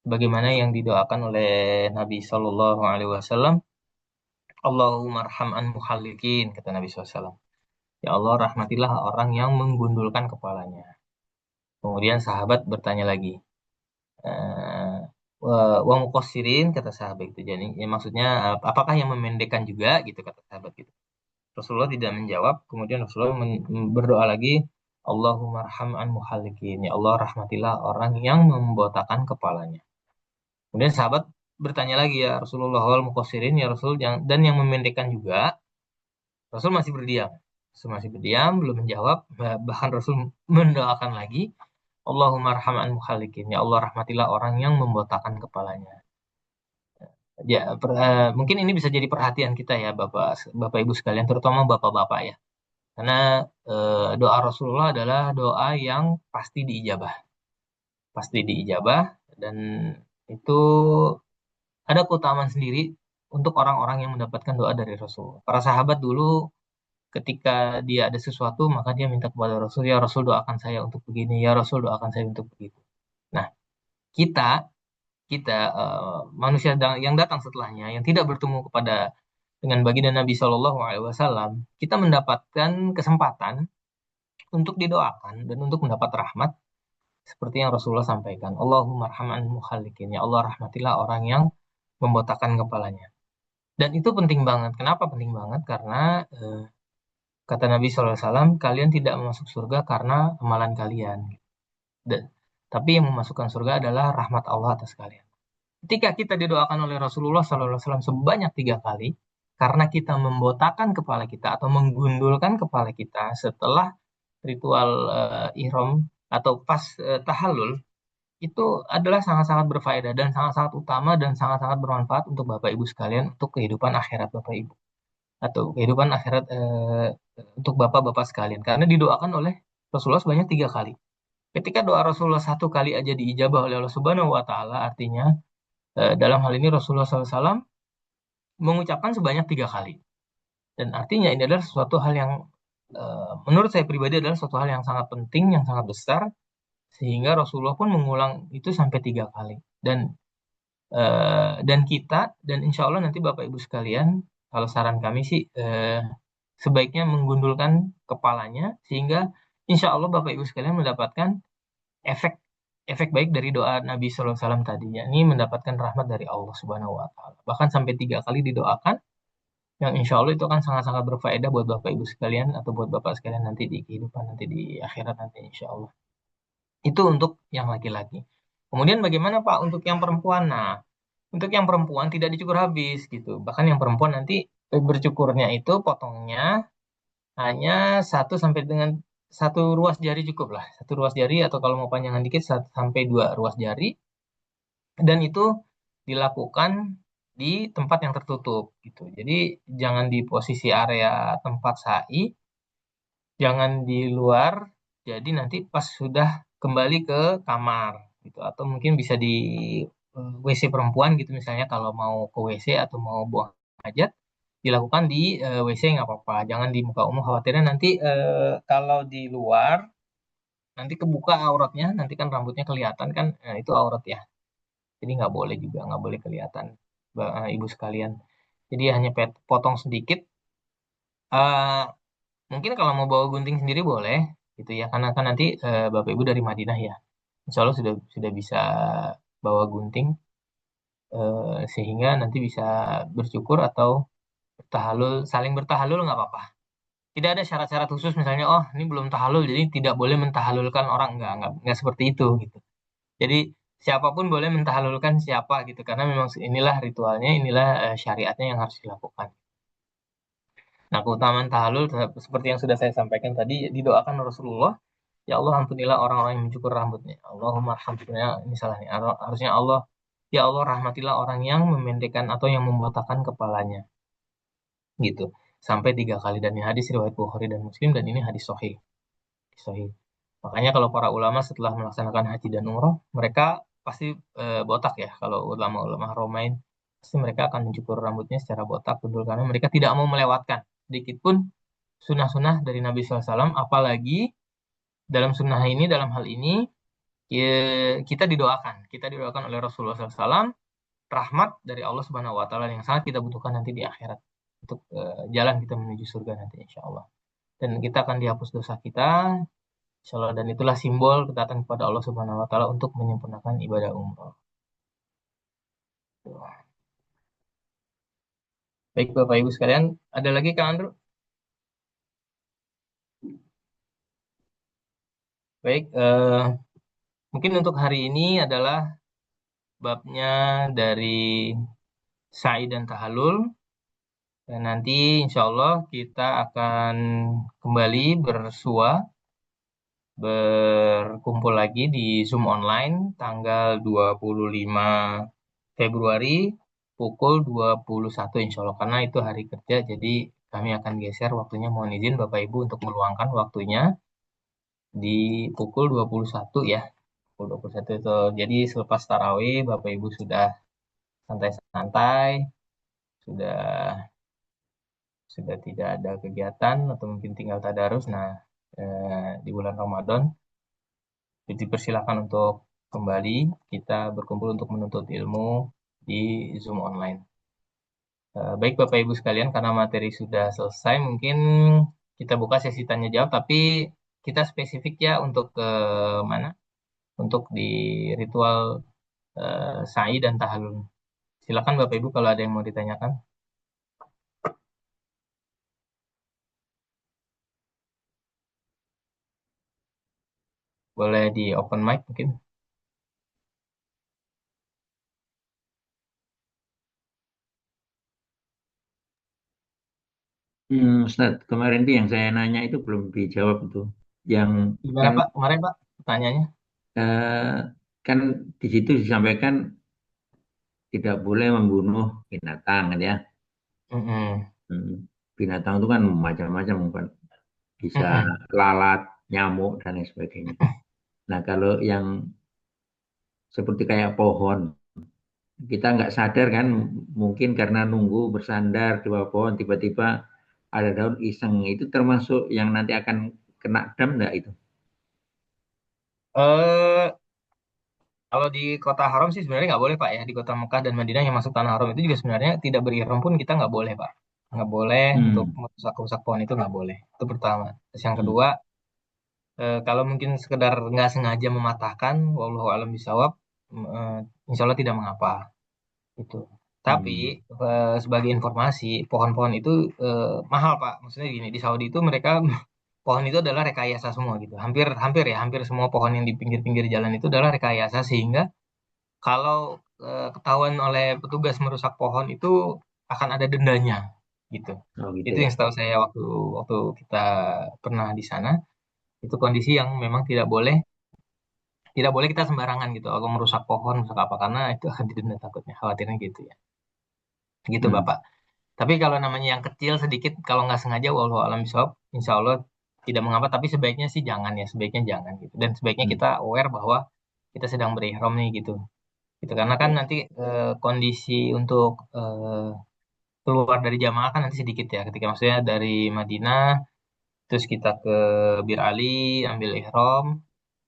Bagaimana yang didoakan oleh Nabi Shallallahu Alaihi Wasallam, Allahumma arham an muhallikin kata Nabi SAW. Ya Allah rahmatilah orang yang menggundulkan kepalanya. Kemudian sahabat bertanya lagi, eh, wa muqassirin kata sahabat itu. Jadi ya maksudnya apakah yang memendekkan juga gitu kata sahabat gitu. Rasulullah tidak menjawab. Kemudian Rasulullah berdoa lagi, Allahumma arham an muhallikin. Ya Allah rahmatilah orang yang membotakan kepalanya. Kemudian sahabat bertanya lagi ya Rasulullah wal muqassirin ya Rasul dan yang memendekkan juga. Rasul masih berdiam. Rasul masih berdiam, belum menjawab. Bahkan Rasul mendoakan lagi, Allahumma arham an muhallikin. Ya Allah rahmatilah orang yang membotakan kepalanya. Ya, mungkin ini bisa jadi perhatian kita ya Bapak Bapak Ibu sekalian, terutama Bapak-bapak ya. Karena doa Rasulullah adalah doa yang pasti diijabah. Pasti diijabah dan itu ada keutamaan sendiri untuk orang-orang yang mendapatkan doa dari Rasul. Para sahabat dulu ketika dia ada sesuatu maka dia minta kepada Rasul, ya Rasul doakan saya untuk begini, ya Rasul doakan saya untuk begitu. Nah, kita kita manusia yang datang setelahnya yang tidak bertemu dengan baginda Nabi Shallallahu Alaihi Wasallam, kita mendapatkan kesempatan untuk didoakan dan untuk mendapat rahmat seperti yang Rasulullah sampaikan. Allahumma arhaman mukhalikin. Ya Allah rahmatilah orang yang membotakkan kepalanya. Dan itu penting banget. Kenapa penting banget? Karena Kata Nabi SAW, kalian tidak masuk surga karena amalan kalian. Da- tapi yang memasukkan surga adalah rahmat Allah atas kalian. Ketika kita didoakan oleh Rasulullah SAW sebanyak 3 kali, karena kita membotakan kepala kita atau menggundulkan kepala kita setelah ritual ihram atau pas tahallul, itu adalah sangat-sangat berfaedah dan sangat-sangat utama dan sangat-sangat bermanfaat untuk Bapak Ibu sekalian untuk kehidupan akhirat Bapak Ibu atau kehidupan akhirat untuk bapak-bapak sekalian karena didoakan oleh Rasulullah sebanyak 3 kali. Ketika doa Rasulullah 1 kali aja diijabah oleh Allah Subhanahu Wa Taala, artinya dalam hal ini Rasulullah SAW mengucapkan sebanyak 3 kali. Dan artinya ini adalah suatu hal yang menurut saya pribadi adalah suatu hal yang sangat penting, yang sangat besar, sehingga Rasulullah pun mengulang itu sampai 3 kali. Dan kita dan insya Allah nanti Bapak Ibu sekalian, kalau saran kami sih sebaiknya menggundulkan kepalanya sehingga insya Allah Bapak Ibu sekalian mendapatkan efek efek baik dari doa Nabi Sallallahu Alaihi Wasallam tadi, yakni mendapatkan rahmat dari Allah Subhanahu Wa Taala. Bahkan sampai 3 kali didoakan, yang insya Allah itu akan sangat-sangat berfaedah buat Bapak Ibu sekalian atau buat Bapak sekalian nanti di kehidupan nanti di akhirat nanti insya Allah. Itu untuk yang laki-laki. Kemudian bagaimana Pak untuk yang perempuan? Nah, untuk yang perempuan tidak dicukur habis gitu. Bahkan yang perempuan nanti bercukurnya itu potongnya hanya 1 sampai dengan 1 ruas jari cukup lah. 1 ruas jari atau kalau mau panjangan dikit 1 sampai 2 ruas jari. Dan itu dilakukan di tempat yang tertutup gitu. Jadi jangan di posisi area tempat sa'i, jangan di luar. Jadi nanti pas sudah kembali ke kamar gitu atau mungkin bisa di WC perempuan gitu misalnya kalau mau ke WC atau mau buang hajat dilakukan di WC nggak apa-apa. Jangan di muka umum khawatirnya nanti kalau di luar nanti kebuka auratnya, nanti kan rambutnya kelihatan kan, itu aurat ya. Jadi nggak boleh juga, nggak boleh kelihatan ibu sekalian. Jadi hanya potong sedikit. Eh, Mungkin kalau mau bawa gunting sendiri boleh, gitu ya. Karena kan nanti Bapak Ibu dari Madinah ya. Insya Allah sudah bisa bawa gunting, sehingga nanti bisa bercukur atau bertahalul, saling bertahalul nggak apa-apa. Tidak ada syarat-syarat khusus misalnya, oh ini belum tahalul, jadi tidak boleh mentahalulkan orang. Nggak seperti itu gitu. Jadi siapapun boleh mentahalulkan siapa gitu karena memang inilah ritualnya, inilah syariatnya yang harus dilakukan. Nah, keutamaan tahalul seperti yang sudah saya sampaikan tadi didoakan Rasulullah, ya Allah ampunilah orang-orang yang mencukur rambutnya. Allahumma arhamna, ini salah nih. Harusnya Allah, ya Allah rahmatilah orang yang memendekkan atau yang membotakkan kepalanya gitu. Sampai 3 kali dan ini hadis riwayat Bukhari dan Muslim dan ini hadis sahih. Sahih. Makanya kalau para ulama setelah melaksanakan haji dan umroh, mereka pasti botak ya. Kalau ulama-ulama Romain, pasti mereka akan mencukur rambutnya secara botak, betul karena mereka tidak mau melewatkan sedikit pun sunnah-sunnah dari Nabi SAW. Apalagi dalam sunnah ini, dalam hal ini, kita didoakan oleh Rasulullah SAW, rahmat dari Allah Subhanahu Wa Taala yang sangat kita butuhkan nanti di akhirat untuk jalan kita menuju surga nanti Insya Allah. Dan kita akan dihapus dosa kita, Insya Allah, dan itulah simbol ketaatan kepada Allah Subhanahu wa taala untuk menyempurnakan ibadah umroh. Baik Bapak Ibu sekalian, ada lagi Kak Andrew? Baik, mungkin untuk hari ini adalah babnya dari sa'i dan tahalul. Dan nanti insya Allah kita akan kembali bersua, berkumpul lagi di Zoom online tanggal 25 Februari pukul 21 insya Allah. Karena itu hari kerja, jadi kami akan geser waktunya. Mohon izin Bapak Ibu untuk meluangkan waktunya di pukul 21 ya. Pukul 21 itu. Jadi selepas tarawih Bapak Ibu sudah santai-santai, sudah sudah tidak ada kegiatan atau mungkin tinggal tadarus. Nah, di bulan Ramadan dipersilakan untuk kembali kita berkumpul untuk menuntut ilmu di Zoom online. Baik Bapak Ibu sekalian, karena materi sudah selesai, mungkin kita buka sesi tanya jawab, tapi kita spesifik ya untuk ke mana? Untuk di ritual sa'i dan tahallul. Silakan Bapak Ibu kalau ada yang mau ditanyakan. Boleh di open mic mungkin. Ustaz, kemarin itu yang saya nanya itu belum dijawab itu. Yang Gimana kan Pak kemarin Pak pertanyaannya? eh, kan di situ disampaikan tidak boleh membunuh binatang kan ya. Mm-mm. Hmm, Binatang itu kan macam-macam kan. Bisa Mm-mm. lalat, nyamuk dan lain sebagainya. Nah, kalau yang seperti kayak pohon, kita nggak sadar kan, mungkin karena nunggu bersandar di bawah pohon, tiba-tiba ada daun iseng, itu termasuk yang nanti akan kena dam nggak itu? Eh, Kalau di kota haram sih sebenarnya nggak boleh Pak ya. Di kota Mekah dan Madinah yang masuk tanah haram itu juga sebenarnya tidak berihram pun kita nggak boleh Pak. Nggak boleh untuk Hmm, merusak-rusak pohon itu nggak boleh. Itu pertama. Terus yang hmm, kedua, kalau mungkin sekedar nggak sengaja mematahkan, wallahu alam bisawab, insya Allah tidak mengapa. Itu. Tapi hmm, sebagai informasi, pohon-pohon itu mahal Pak. Maksudnya gini, di Saudi itu mereka pohon itu adalah rekayasa semua gitu. Hampir hampir ya, hampir semua pohon yang di pinggir-pinggir jalan itu adalah rekayasa sehingga kalau ketahuan oleh petugas merusak pohon itu akan ada dendanya gitu. oh gitu Itu ya. yang setahu saya waktu waktu kita pernah di sana, itu kondisi yang memang tidak boleh kita sembarangan gitu. Kalau merusak pohon, merusak apa karena itu akan didenda takutnya, khawatirnya gitu ya. Gitu Hmm, Bapak. Tapi kalau namanya yang kecil sedikit, kalau nggak sengaja, walau alam bisawab, insya Allah tidak mengapa. Tapi sebaiknya sih jangan ya, sebaiknya jangan gitu. Dan sebaiknya hmm. kita aware bahwa kita sedang berihram nih gitu. Gitu karena kan Ya. nanti kondisi untuk keluar dari jamaah kan nanti sedikit ya. Ketika maksudnya dari Madinah, terus kita ke Bir Ali, ambil ihram,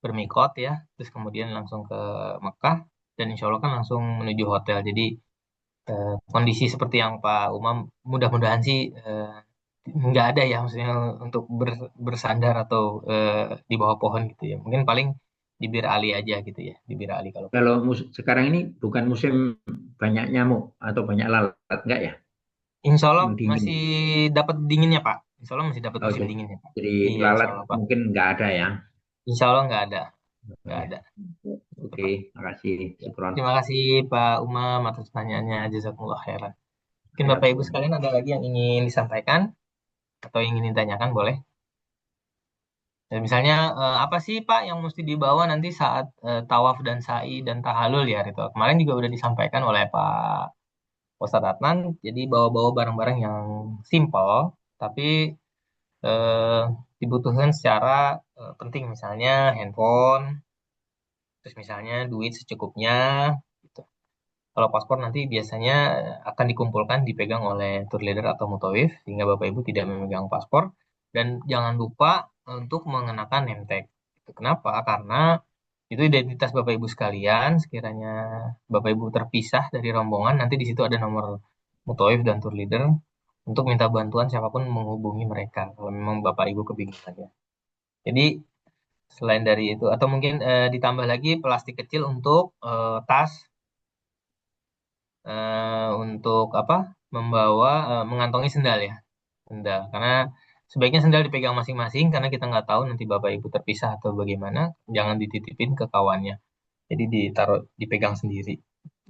bermikot ya, terus kemudian langsung ke Mekah, dan insya Allah kan langsung menuju hotel. Jadi kondisi seperti yang Pak Umam mudah-mudahan sih nggak ada ya maksudnya untuk bersandar atau di bawah pohon gitu ya. Mungkin paling di Bir Ali aja gitu ya, di Bir Ali kalau Kalau perlu. sekarang ini bukan musim banyak nyamuk atau banyak lalat, enggak ya? Insya Allah Dingin. masih dapat dinginnya Pak. Insya Allah masih dapat Oh, musim jadi, dinginnya Pak. jadi Iya Insya lalat Allah Pak. mungkin nggak ada ya. Insya Allah nggak ada, Oh, nggak ya. ada. Gitu Oke, Pak. makasih. Ya. Syukron. Terima kasih Pak Umam atas pertanyaannya. Jazakumullah khairan. Mungkin Ya, Bapak Ibu sekalian ada lagi yang ingin disampaikan atau ingin ditanyakan boleh. Dan misalnya apa sih Pak yang mesti dibawa nanti saat tawaf dan sa'i dan tahalul ya ritual. Kemarin juga udah disampaikan oleh Pak Ustadz Adnan. Jadi bawa-bawa barang-barang yang simple tapi eh, dibutuhkan secara penting. Misalnya handphone, terus misalnya duit secukupnya. Gitu. Kalau paspor nanti biasanya akan dikumpulkan dipegang oleh tour leader atau mutawif sehingga Bapak Ibu tidak memegang paspor dan jangan lupa untuk mengenakan name tag. Itu kenapa? Karena itu identitas Bapak Ibu sekalian. Sekiranya Bapak Ibu terpisah dari rombongan, nanti di situ ada nomor mutawif dan tour leader untuk minta bantuan siapapun menghubungi mereka kalau memang Bapak Ibu kebingungan ya. Jadi selain dari itu atau mungkin ditambah lagi plastik kecil untuk tas untuk apa membawa mengantongi sendal ya sendal karena sebaiknya sendal dipegang masing-masing karena kita nggak tahu nanti bapak ibu terpisah atau bagaimana jangan dititipin ke kawannya jadi ditaruh dipegang sendiri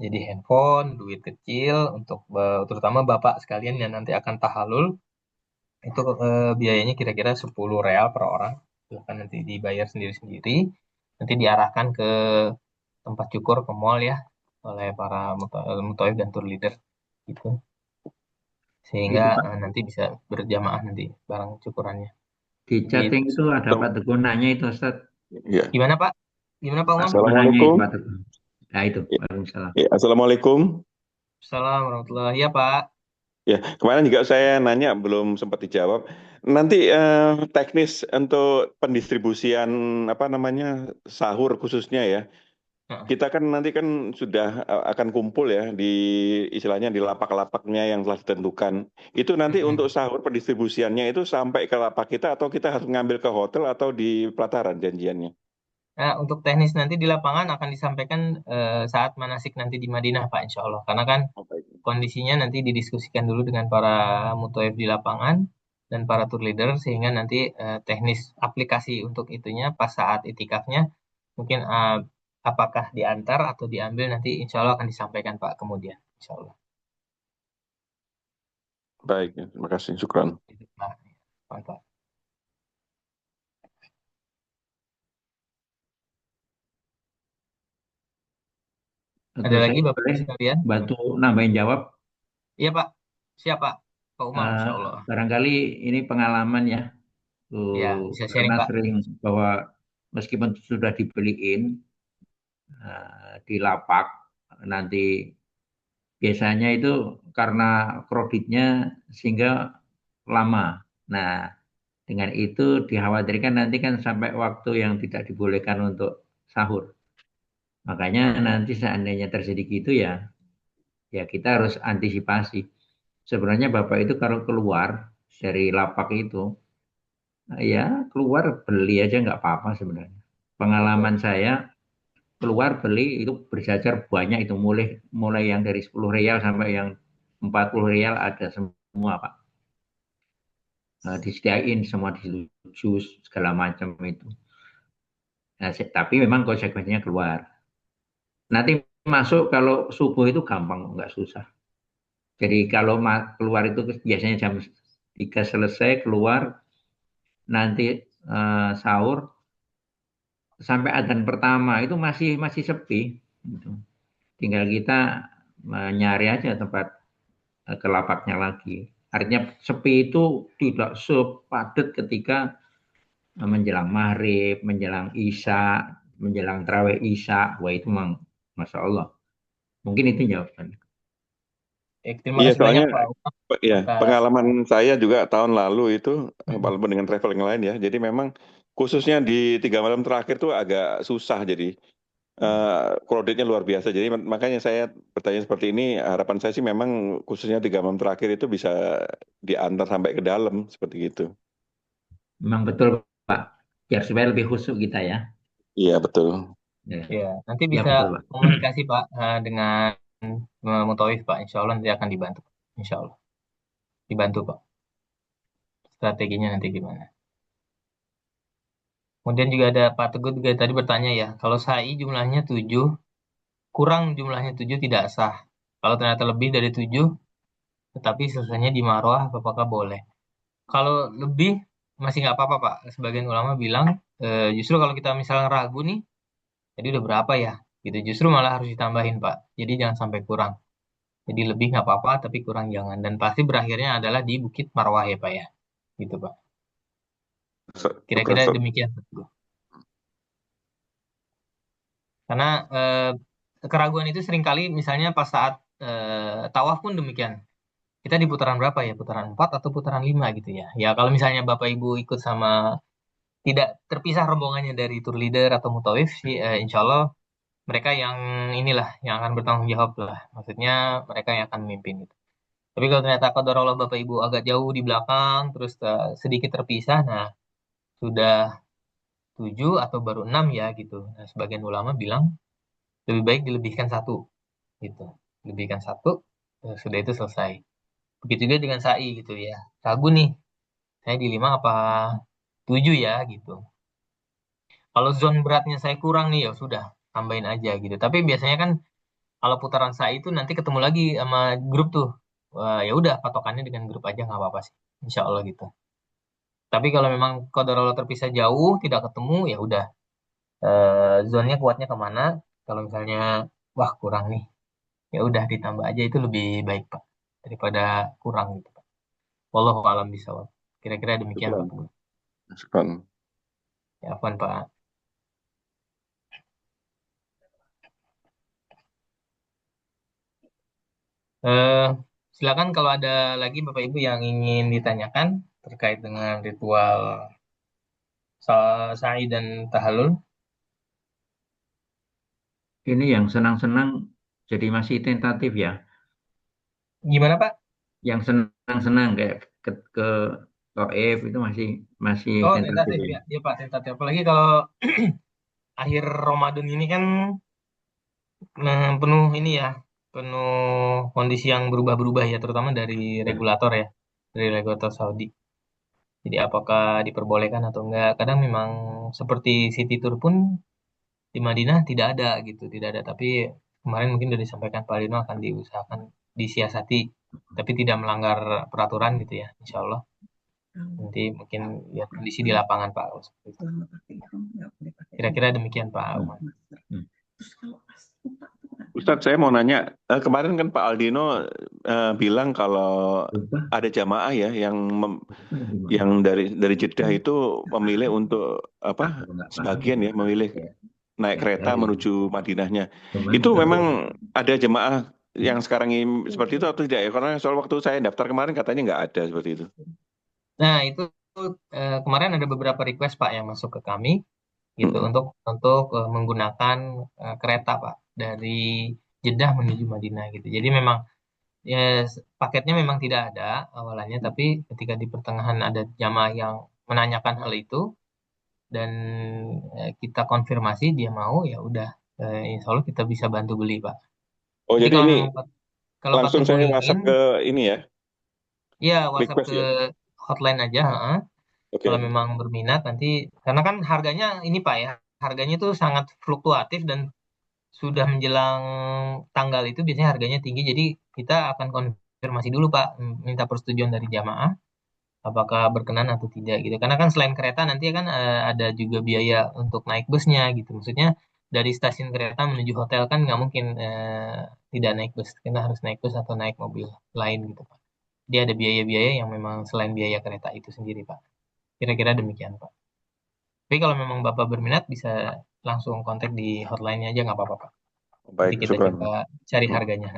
jadi handphone duit kecil untuk terutama bapak sekalian yang nanti akan tahalul itu biayanya kira-kira 10 real per orang silahkan nanti dibayar sendiri-sendiri nanti diarahkan ke tempat cukur ke mall ya oleh para mutawif dan tour leader gitu sehingga itu Pak. nanti bisa berjamaah nanti barang cukurannya Di chatting gitu. itu ada Pak Teguh nanya itu, Ustaz. Ya. Gimana Pak? Gimana Pak Umam? Teguh nanya itu Assalamualaikum. Pak Teguh. Nah itu, Ya, Waalaikumsalam. ya, Assalamualaikum. Assalamualaikum warahmatullahi ya Pak. Ya, kemarin juga saya nanya belum sempat dijawab. Nanti teknis untuk pendistribusian apa namanya sahur khususnya ya. Heeh. Kita kan nanti kan sudah akan kumpul ya di istilahnya di lapak-lapaknya yang telah ditentukan. Itu nanti untuk Mm-mm. sahur pendistribusiannya itu sampai ke lapak kita atau kita harus ngambil ke hotel atau di pelataran janjiannya. Nah, untuk teknis nanti di lapangan akan disampaikan saat manasik nanti di Madinah Pak Insya Allah. Karena kan Oh, baik. kondisinya nanti didiskusikan dulu dengan para mutawif di lapangan. dan para tour leader, sehingga nanti teknis aplikasi untuk itunya pas saat itikafnya mungkin apakah diantar atau diambil nanti insya Allah akan disampaikan Pak kemudian, insya Allah. Baik, terima kasih. Syukran. Itu, Pak. Mantap. Ada Atau lagi saya Bapak boleh sekalian? bantu nambahin jawab. Iya Pak, siapa? Pak Umar, Eh, insya Allah. Barangkali ini pengalaman ya, Ya, bisa karena sharing Pak. sering bahwa meskipun sudah dibeliin di lapak, nanti biasanya itu karena kreditnya sehingga lama. Nah, dengan itu dikhawatirkan nanti kan sampai waktu yang tidak dibolehkan untuk sahur. Makanya nanti seandainya terjadi gitu ya, ya kita harus antisipasi. Sebenarnya Bapak itu kalau keluar dari lapak itu, ya keluar beli aja nggak apa-apa sebenarnya. Betul. Pengalaman saya keluar beli itu berjajar banyak itu mulai mulai yang dari 10 real sampai yang 40 real ada semua Pak. Disediain semua di situ, jus segala macam itu. Nah, tapi memang konsekuensinya keluar. Nanti masuk kalau subuh itu gampang, nggak susah. Jadi kalau keluar itu biasanya jam 3 selesai keluar, nanti sahur sampai adzan pertama itu masih masih sepi. Gitu. Tinggal kita nyari aja tempat ke lapaknya lagi. Artinya sepi itu tidak sepadat ketika menjelang maghrib, menjelang isya, menjelang terawih isya. Wah itu memang Masya Allah. Mungkin itu jawabannya. Terima Iya, kasih banyak soalnya Pak Umar ya atas. pengalaman saya juga tahun lalu itu, Mm-mm. walaupun dengan travel yang lain ya. Jadi memang khususnya di 3 malam terakhir tuh agak susah. Jadi kreditnya luar biasa. Jadi makanya saya bertanya seperti ini. Harapan saya sih memang khususnya 3 malam terakhir itu bisa diantar sampai ke dalam seperti itu. Memang betul Pak. Biar supaya lebih khusyuk kita ya. Iya betul. Ya, Ya, nanti ya bisa betul Pak. komunikasi Pak dengan Mutawif Pak. Insya Allah nanti akan dibantu. Insya Allah dibantu Pak. Strateginya nanti gimana? Kemudian juga ada Pak Teguh juga tadi bertanya ya, kalau sa'i jumlahnya 7, kurang jumlahnya 7 tidak sah. Kalau ternyata lebih dari 7, tetapi selesainya di Marwah, apakah boleh? Kalau lebih masih nggak apa-apa Pak. Sebagian ulama bilang justru kalau kita misalnya ragu nih, jadi udah berapa ya? Gitu justru malah harus ditambahin Pak. Jadi jangan sampai kurang. Jadi lebih nggak apa-apa, tapi kurang jangan. Dan pasti berakhirnya adalah di Bukit Marwah ya Pak ya. Gitu Pak. Syukur, Kira-kira demikian. Karena keraguan itu seringkali misalnya pas saat tawaf pun demikian. Kita di putaran berapa ya? Putaran 4 atau putaran 5 gitu ya. Ya kalau misalnya Bapak Ibu ikut sama tidak terpisah rombongannya dari tour leader atau mutawif sih insya Allah mereka yang inilah yang akan bertanggung jawab lah. Maksudnya mereka yang akan memimpin gitu. Tapi kalau ternyata qadar Allah Bapak Ibu agak jauh di belakang terus sedikit terpisah, nah sudah 7 atau baru 6 ya gitu. Nah, sebagian ulama bilang lebih baik dilebihkan satu gitu. Lebihkan satu, sudah itu selesai. Begitu juga dengan sa'i gitu ya. Ragu nih, saya di 5 apa 7 ya gitu. Kalau zone beratnya saya kurang nih ya sudah tambahin aja gitu. Tapi biasanya kan kalau putaran sa'i itu nanti ketemu lagi sama grup tuh. Wah, ya udah patokannya dengan grup aja nggak apa-apa sih. Insya Allah gitu. Tapi kalau memang kodar terpisah jauh, tidak ketemu, ya udah. Zonnya kuatnya kemana? Kalau misalnya, wah kurang nih, ya udah ditambah aja itu lebih baik Pak daripada kurang gitu Pak. Wallahu a'lam bishawab. Kira-kira demikian Pak syukur. Teguh. Syukur. Ya, afwan Pak. Eh, Silakan kalau ada lagi Bapak Ibu yang ingin ditanyakan terkait dengan ritual sa'i dan tahallul. Ini yang senang-senang jadi masih tentatif ya. Gimana Pak? Yang senang-senang kayak ke Taif itu masih masih Oh, tentatif tentatif ya. ya. Iya Pak, tentatif. Apalagi kalau akhir Ramadan ini kan penuh ini ya, penuh kondisi yang berubah-berubah ya, terutama dari regulator ya, dari regulator Saudi. Jadi apakah diperbolehkan atau enggak? Kadang memang seperti city tour pun di Madinah tidak ada gitu, tidak ada. Tapi kemarin mungkin sudah disampaikan Pak Lino akan diusahakan disiasati, tapi tidak melanggar peraturan gitu ya, Insya Allah. Nanti mungkin lihat kondisi di lapangan Pak. Kalau seperti itu. Kira-kira demikian Pak Umar. Ustadz, saya mau nanya, kemarin kan Pak Aldino bilang kalau ada jamaah ya yang dari Jeddah itu memilih untuk apa? Sebagian ya memilih naik kereta menuju Madinahnya. Itu memang ada jemaah yang sekarang ini seperti itu atau tidak ya? Karena soal waktu saya daftar kemarin katanya nggak ada seperti itu. Nah, itu kemarin ada beberapa request Pak yang masuk ke kami gitu Mm-mm. untuk menggunakan kereta Pak dari Jeddah menuju Madinah gitu. Jadi memang ya paketnya memang tidak ada awalannya, tapi ketika di pertengahan ada jamaah yang menanyakan hal itu dan kita konfirmasi dia mau ya udah, insya Allah kita bisa bantu beli Pak. Oh Jadi jadi kalau ini memang Pak langsung Teguh saya ingin, WhatsApp ke ini ya, ya WhatsApp request ke ya. hotline aja. Heeh. Kalau Oke. memang berminat nanti, karena kan harganya ini Pak ya, harganya itu sangat fluktuatif dan sudah menjelang tanggal itu biasanya harganya tinggi. Jadi kita akan konfirmasi dulu Pak, minta persetujuan dari jamaah, apakah berkenan atau tidak gitu. Karena kan selain kereta nanti kan ada juga biaya untuk naik busnya gitu. Maksudnya dari stasiun kereta menuju hotel kan nggak mungkin tidak naik bus. Kita harus naik bus atau naik mobil lain gitu Pak. Dia ada biaya-biaya yang memang selain biaya kereta itu sendiri Pak. Kira-kira demikian Pak. Tapi kalau memang Bapak berminat bisa langsung kontak di hotline-nya aja nggak apa-apa Pak. Nanti Baik, kita coba syukran. cari Hmm. harganya.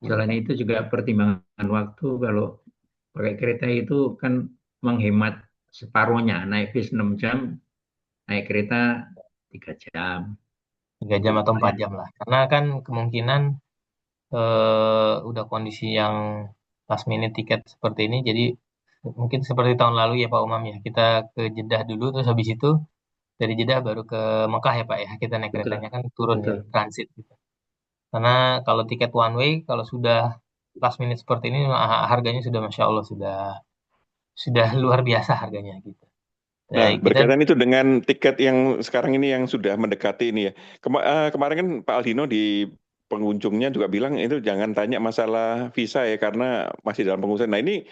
Gitu Selain Pak. itu juga pertimbangan waktu kalau pakai kereta itu kan menghemat separuhnya. Naik bis 6 jam, naik kereta 3 jam. 3 jam Itu atau 4 lumayan. jam lah. Karena kan kemungkinan udah kondisi yang last minute tiket seperti ini. Jadi mungkin seperti tahun lalu ya Pak Umam ya. Kita ke Jeddah dulu terus habis itu dari Jeddah baru ke Mekah ya Pak ya. Kita naik Betul, keretanya kan turun ya, betul. transit gitu. Karena kalau tiket one way kalau sudah last minute seperti ini harganya sudah Masya Allah sudah luar biasa harganya gitu. Nah, Kita berkaitan itu dengan tiket yang sekarang ini yang sudah mendekati ini ya. Kemarin kan Pak Aldino di pengunjungnya juga bilang itu jangan tanya masalah visa ya karena masih dalam pengurusan. Nah, ini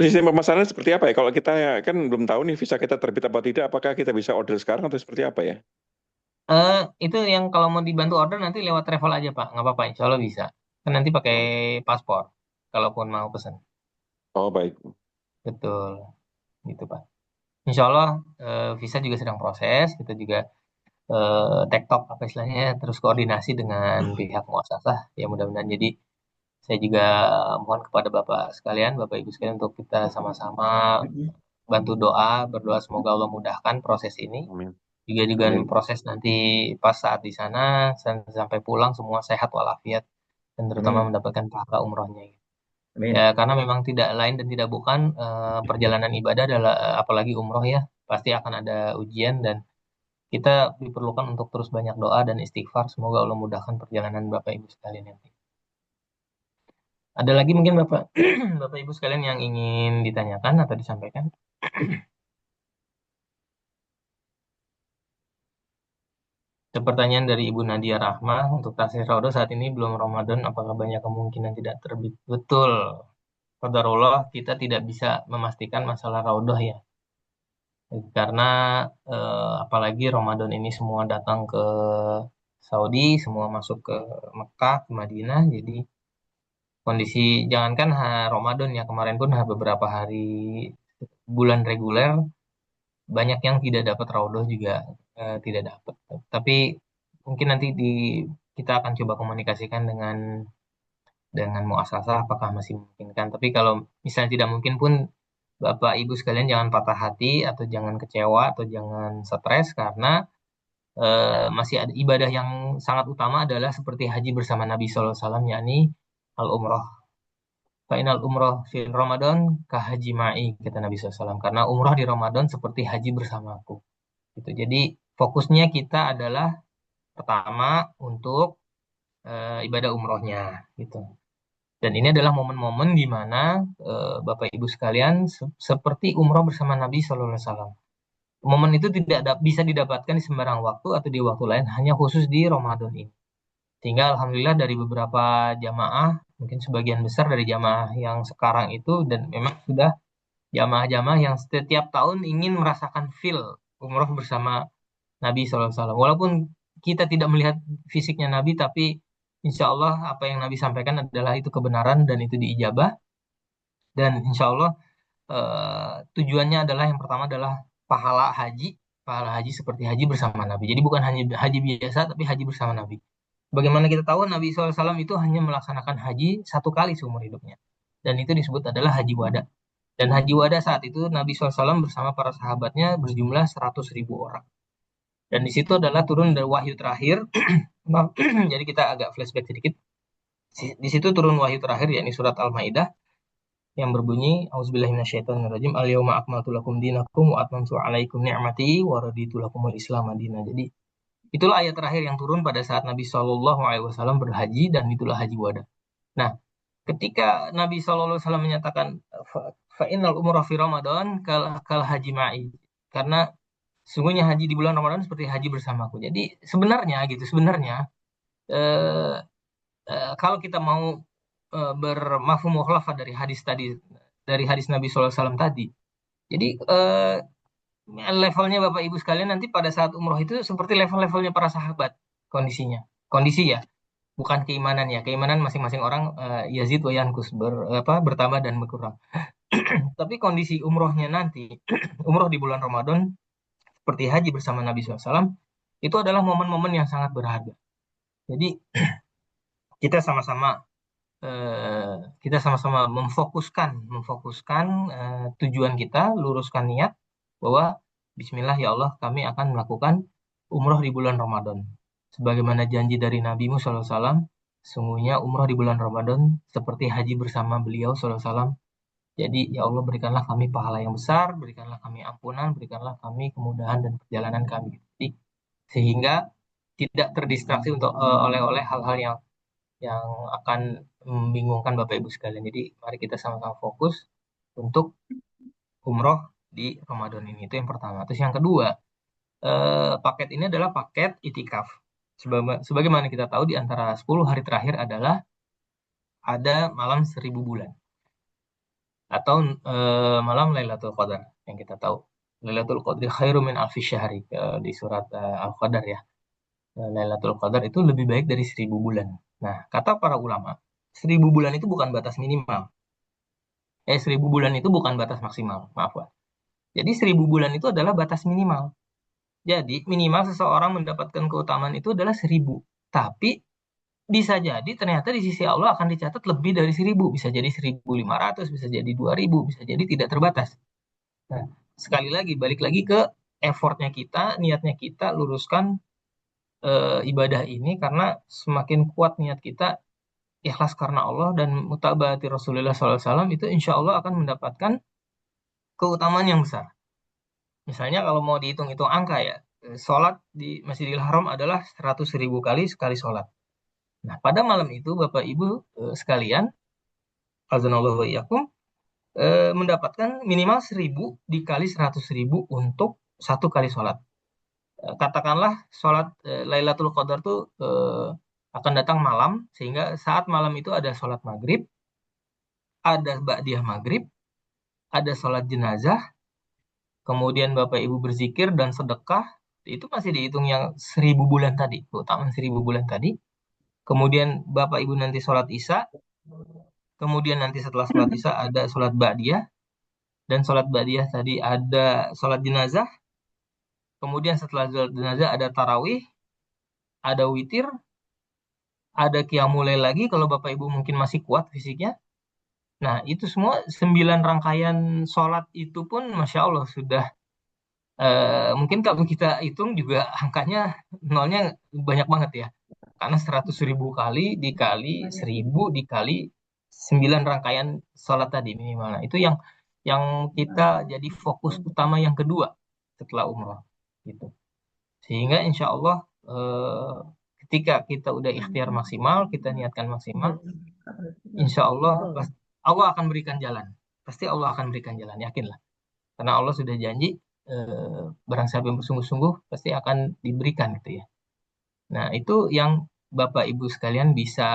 sistem pemasaran seperti apa ya? Kalau kita kan belum tahu nih visa kita terbit apa tidak, apakah kita bisa order sekarang atau seperti apa ya? itu yang kalau mau dibantu order nanti lewat travel aja Pak, nggak apa-apa, Insya Allah bisa. Kan nanti pakai paspor, kalaupun mau pesan. Oh, baik. Betul, gitu Pak. Insya Allah visa juga sedang proses, kita juga tektok apa istilahnya, terus koordinasi dengan pihak muasasah. Ya mudah-mudahan jadi saya juga mohon kepada Bapak sekalian, Bapak Ibu sekalian untuk kita sama-sama bantu doa, berdoa semoga Allah mudahkan proses ini. Amin. Juga juga Amin. proses nanti pas saat di sana sampai pulang semua sehat walafiat dan terutama Amin. mendapatkan pahala umrohnya. Ya Amin. karena memang tidak lain dan tidak bukan perjalanan ibadah adalah apalagi umroh ya pasti akan ada ujian dan kita diperlukan untuk terus banyak doa dan istighfar. Semoga Allah mudahkan perjalanan Bapak Ibu sekalian nanti. Ada lagi mungkin Bapak Bapak Ibu sekalian yang ingin ditanyakan atau disampaikan? Ada pertanyaan dari Ibu Nadia Rahma untuk Tasir Raudo saat ini belum Ramadan, apakah banyak kemungkinan tidak terbit? Betul. Qadarullah kita tidak bisa memastikan masalah Raudoh ya. Karena apalagi Ramadan ini semua datang ke Saudi, semua masuk ke Mekah, ke Madinah. Jadi kondisi jangankan Ramadan ya kemarin pun beberapa hari bulan reguler banyak yang tidak dapat Raudoh juga tidak dapat. Tapi mungkin nanti kita akan coba komunikasikan dengan muasasah apakah masih memungkinkan. Tapi kalau misalnya tidak mungkin pun Bapak Ibu sekalian jangan patah hati atau jangan kecewa atau jangan stres karena masih ada ibadah yang sangat utama adalah seperti haji bersama Nabi SAW yakni al-umrah. Fainal umrah fil Ramadan kahaji ma'i kata Nabi SAW. Karena umrah di Ramadan seperti haji bersamaku. Gitu. Jadi fokusnya kita adalah pertama untuk ibadah umrohnya gitu. Dan ini adalah momen-momen di mana Bapak Ibu sekalian seperti umroh bersama Nabi Shallallahu Alaihi Wasallam. Momen itu tidak bisa didapatkan di sembarang waktu atau di waktu lain, hanya khusus di Ramadan ini. Sehingga alhamdulillah dari beberapa jamaah, mungkin sebagian besar dari jamaah yang sekarang itu, dan memang sudah jamaah-jamaah yang setiap tahun ingin merasakan feel umroh bersama Nabi SAW. Walaupun kita tidak melihat fisiknya Nabi, tapi insya Allah apa yang Nabi sampaikan adalah itu kebenaran dan itu diijabah. Dan insya Allah tujuannya adalah yang pertama adalah pahala haji, pahala haji seperti haji bersama Nabi. Jadi bukan hanya haji biasa, tapi haji bersama Nabi. Bagaimana kita tahu Nabi SAW itu hanya melaksanakan haji satu kali seumur hidupnya. Dan itu disebut adalah haji wada. Dan haji wada saat itu Nabi SAW bersama para sahabatnya berjumlah 100.000 orang. Dan di situ adalah turun dari wahyu terakhir. Jadi kita agak flashback sedikit. Di situ turun wahyu terakhir, yakni surat Al-Maidah yang berbunyi Auzubillahiminasyaitonirrajim Al-yawma akmaltu lakum dinakum wa atmamtu alaikum ni'mati wa raditu lakumul Islam madinah. Jadi itulah ayat terakhir yang turun pada saat Nabi Shallallahu Alaihi Wasallam berhaji, dan itulah haji wada. Nah, ketika Nabi Shallallahu Alaihi Wasallam menyatakan fa'inal umrah fi Ramadan kal haji ma'i, karena sungguhnya haji di bulan Ramadan seperti haji bersamaku. Jadi sebenarnya eh, kalau kita mau bermafhum mukhalafah dari hadis tadi, dari hadis Nabi Shallallahu Alaihi Wasallam tadi. Jadi levelnya Bapak Ibu sekalian nanti pada saat umroh itu seperti level-levelnya para sahabat kondisinya. Kondisi ya, bukan keimanan ya. Keimanan masing-masing orang yazid wa yankus, bertambah dan berkurang. Tapi kondisi umrohnya nanti, umroh di bulan Ramadan seperti haji bersama Nabi SAW, itu adalah momen-momen yang sangat berharga. Jadi kita sama-sama kita sama-sama memfokuskan tujuan kita, luruskan niat bahwa Bismillah ya Allah, kami akan melakukan umroh di bulan Ramadan. Sebagaimana janji dari Nabi Muhammad SAW, sungguhnya umroh di bulan Ramadan seperti haji bersama beliau SAW. Jadi ya Allah, berikanlah kami pahala yang besar, berikanlah kami ampunan, berikanlah kami kemudahan dan perjalanan kami. Jadi, sehingga tidak terdistraksi untuk oleh hal-hal yang akan membingungkan Bapak Ibu sekalian. Jadi mari kita sama-sama fokus untuk umroh di Ramadan ini. Itu yang pertama. Terus yang kedua, paket ini adalah paket itikaf. Sebagaimana kita tahu, di antara 10 hari terakhir adalah ada malam 1000 bulan atau malam Lailatul Qadar yang kita tahu. Lailatul Qadri khairu min alfi syahri, di surat Al-Qadar ya. Lailatul Qadar itu lebih baik dari 1000 bulan. Nah, kata para ulama, 1000 bulan itu bukan batas minimal. 1000 bulan itu bukan batas maksimal. Maaf, Pak. Jadi 1000 bulan itu adalah batas minimal. Jadi minimal seseorang mendapatkan keutamaan itu adalah 1000. Tapi bisa jadi ternyata di sisi Allah akan dicatat lebih dari 1000. Bisa jadi 1500, bisa jadi 2000, bisa jadi tidak terbatas. Nah, sekali lagi, balik lagi ke effortnya kita, niatnya kita, luruskan ibadah ini, karena semakin kuat niat kita, ikhlas karena Allah dan mutaba'ati Rasulullah SAW, itu insya Allah akan mendapatkan keutamaan yang besar. Misalnya kalau mau dihitung-hitung angka ya, sholat di Masjidil Haram adalah 100.000 kali sekali sholat. Nah, pada malam itu Bapak Ibu sekalian, azanallahu wa iyyakum, mendapatkan minimal 1000 dikali 100.000 untuk satu kali sholat. Katakanlah sholat Lailatul Qadar tuh akan datang malam, sehingga saat malam itu ada sholat maghrib, ada ba'diyah maghrib, ada sholat jenazah, kemudian Bapak Ibu berzikir dan sedekah, itu masih dihitung yang 1000 bulan tadi, keutamaan 1000 bulan tadi. Kemudian Bapak Ibu nanti sholat isya, kemudian nanti setelah sholat isya ada sholat ba'diyah, dan sholat ba'diyah tadi ada sholat jenazah, kemudian setelah sholat jenazah ada tarawih, ada witir, ada qiyamul lail lagi kalau Bapak Ibu mungkin masih kuat fisiknya. Nah, itu semua 9 rangkaian sholat itu pun Masya Allah sudah, mungkin kalau kita hitung juga angkanya nolnya banyak banget ya. Karena 100.000 kali dikali 1000 dikali 9 rangkaian sholat tadi minimal. Nah, itu yang kita jadi fokus utama yang kedua setelah umroh gitu. Sehingga insya Allah ketika kita udah ikhtiar maksimal, kita niatkan maksimal, insya Allah Allah akan berikan jalan. Pasti Allah akan berikan jalan, yakinlah. Karena Allah sudah janji, barang siapa yang bersungguh-sungguh pasti akan diberikan gitu ya. Nah, itu yang Bapak Ibu sekalian bisa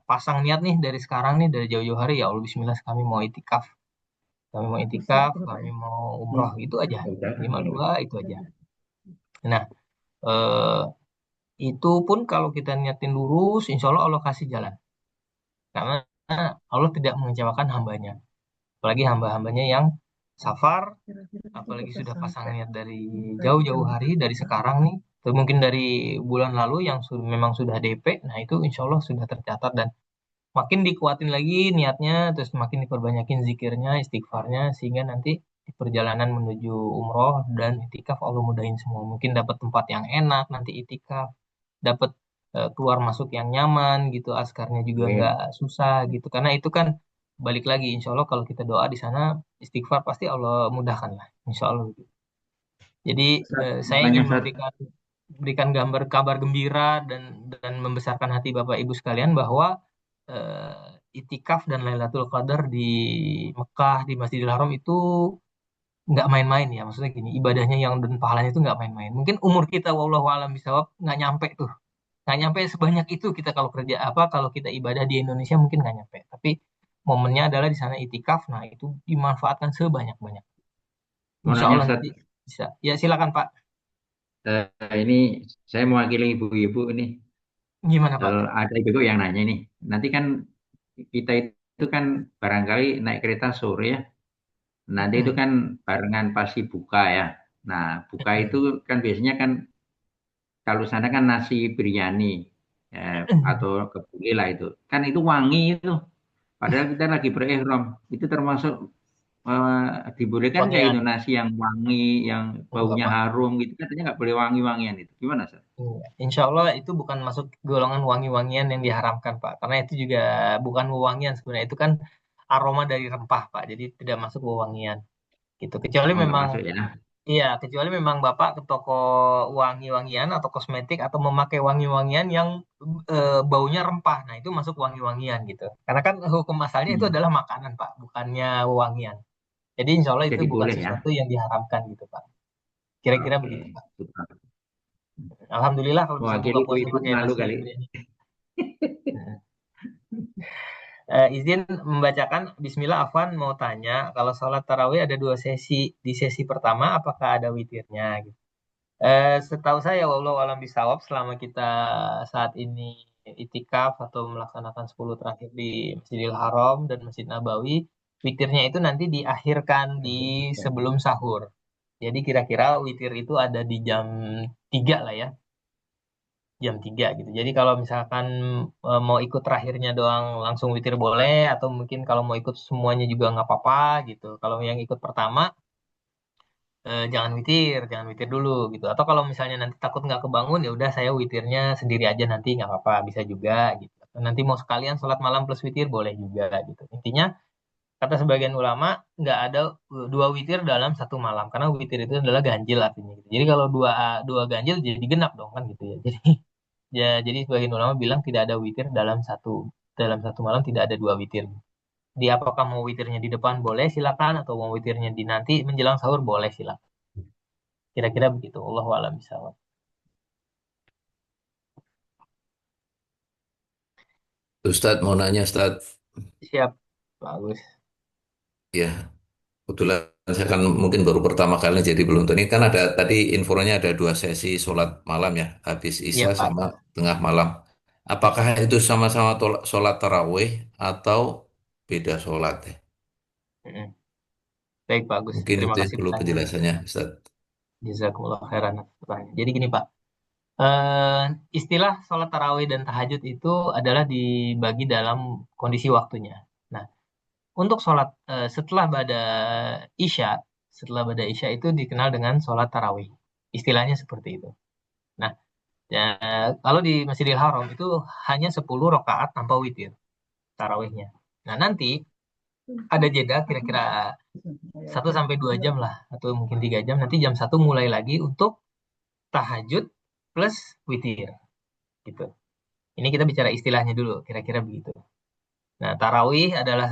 pasang niat nih dari sekarang nih, dari jauh-jauh hari. Ya Allah, Bismillah, kami mau itikaf. Kami mau itikaf, kami mau umroh, itu aja. Minimal dua, itu aja. Nah, eh, itu pun kalau kita niatin lurus, insya Allah Allah kasih jalan. Karena Allah tidak mengecewakan hambanya. Apalagi hamba-hambanya yang safar, apalagi sudah pasang niat dari jauh-jauh hari, dari sekarang nih, atau mungkin dari bulan lalu yang memang sudah DP, nah itu insya Allah sudah tercatat dan makin dikuatin lagi niatnya, terus makin diperbanyakin zikirnya, istighfarnya, sehingga nanti di perjalanan menuju umroh dan itikaf Allah mudahin semua. Mungkin dapat tempat yang enak nanti itikaf, dapat keluar masuk yang nyaman gitu, askarnya juga nggak Amin. susah gitu. Karena itu kan balik lagi, insya Allah kalau kita doa di sana istighfar pasti Allah mudahkan lah, insya Allah. Jadi Ustaz, saya tanya ingin Ustaz. memberikan gambar kabar gembira dan membesarkan hati Bapak Ibu sekalian bahwa itikaf dan Lailatul Qadar di Mekah di Masjidil Haram itu nggak main-main ya. Maksudnya gini, ibadahnya yang dan pahalanya itu nggak main-main. Mungkin umur kita wallahu alam bisawab nggak nyampe tuh, nggak nyampe sebanyak itu kita kalau kerja apa kalau kita ibadah di Indonesia mungkin nggak nyampe. Tapi momennya adalah di sana itikaf, nah itu dimanfaatkan sebanyak-banyak. Mau Insya nanya Allah Ustaz, nanti bisa. Ya silakan Pak. ini saya mewakili ibu-ibu ini. Gimana Pak? Ada ibu yang nanya nih. Nanti kan kita itu kan barangkali naik kereta sore ya. Nanti itu Mm-mm. kan barengan pasti buka ya. Nah, buka itu kan biasanya kan kalau sana kan nasi biryani atau kebuli lah itu. Kan itu wangi itu. Padahal kita lagi berihram. Itu termasuk dibolehkan kayak itu Wangian. nasi yang wangi, yang Enggak, baunya Pak. harum gitu. Katanya nggak boleh wangi-wangian itu. Gimana, Sir? Iya. Insya Allah itu bukan masuk golongan wangi-wangian yang diharamkan, Pak. Karena itu juga bukan wewangian sebenarnya. Itu kan aroma dari rempah, Pak. Jadi tidak masuk wewangian. Gitu. Kecuali Oh, nggak memang, masuk ya. iya, kecuali memang Bapak ke toko wangi-wangian atau kosmetik atau memakai wangi-wangian yang baunya rempah. Nah, itu masuk wangi-wangian gitu. Karena kan hukum asalnya itu Hmm. adalah makanan, Pak. Bukannya wewangian. Jadi insya Allah itu Jadi bukan boleh ya. sesuatu yang diharamkan gitu, Pak. Kira-kira Oke. begitu, Pak. Super. Alhamdulillah kalau bisa buka Mewakili puasa ibu pakai malu nasi kali. biryani. Nah, izin membacakan Bismillah Afwan mau tanya kalau sholat tarawih ada dua sesi. Di sesi pertama apakah ada witirnya? Gitu. Setahu saya walau alam bisawab selama kita saat ini itikaf atau melaksanakan 10 terakhir di Masjidil Haram dan Masjid Nabawi, witirnya itu nanti diakhirkan di sebelum sahur. Jadi kira-kira witir itu ada di jam 3 lah ya. Jam 3 gitu. Jadi kalau misalkan mau ikut terakhirnya doang langsung witir boleh atau mungkin kalau mau ikut semuanya juga nggak apa-apa gitu. Kalau yang ikut pertama jangan witir dulu gitu. Atau kalau misalnya nanti takut nggak kebangun ya udah saya witirnya sendiri aja nanti nggak apa-apa bisa juga gitu. Atau nanti mau sekalian sholat malam plus witir boleh juga gitu. Intinya kata sebagian ulama nggak ada dua witir dalam satu malam karena witir itu adalah ganjil artinya gitu. Jadi kalau dua dua ganjil jadi genap dong kan gitu ya. Jadi ya, jadi sebagian ulama bilang tidak ada witir dalam satu malam tidak ada dua witir. Di apakah mau witirnya di depan boleh silakan atau mau witirnya di nanti menjelang sahur boleh silakan. Kira-kira begitu. Allahu a'lam bishawab. Ustadz mau nanya Ustadz, Siap. Bagus. ya kebetulan saya kan mungkin baru pertama kali jadi belum tahu. Ini kan ada tadi infonya ada dua sesi sholat malam ya, habis Iya, Isya Pak. sama tengah malam. Apakah itu sama-sama sholat tarawih atau beda sholat ya? Mm-mm. Baik, bagus. Mungkin Terima itu yang kasih perlu pertanyaannya. penjelasannya Ustadz. Jazakumullah khairan atas pertanyaan. Jadi gini, Pak. Eh, istilah sholat tarawih dan tahajud itu adalah dibagi dalam kondisi waktunya. Nah, untuk sholat Isya, setelah Bada Isya itu dikenal dengan sholat tarawih. Istilahnya seperti itu. Nah, ya, kalau di Masjidil Haram itu hanya 10 rakaat tanpa witir tarawihnya. Nah, nanti ada jeda kira-kira 1 sampai 2 jam lah, atau mungkin 3 jam. Nanti jam 1 mulai lagi untuk tahajud plus witir. gitu. Ini kita bicara istilahnya dulu, kira-kira begitu. Nah, tarawih adalah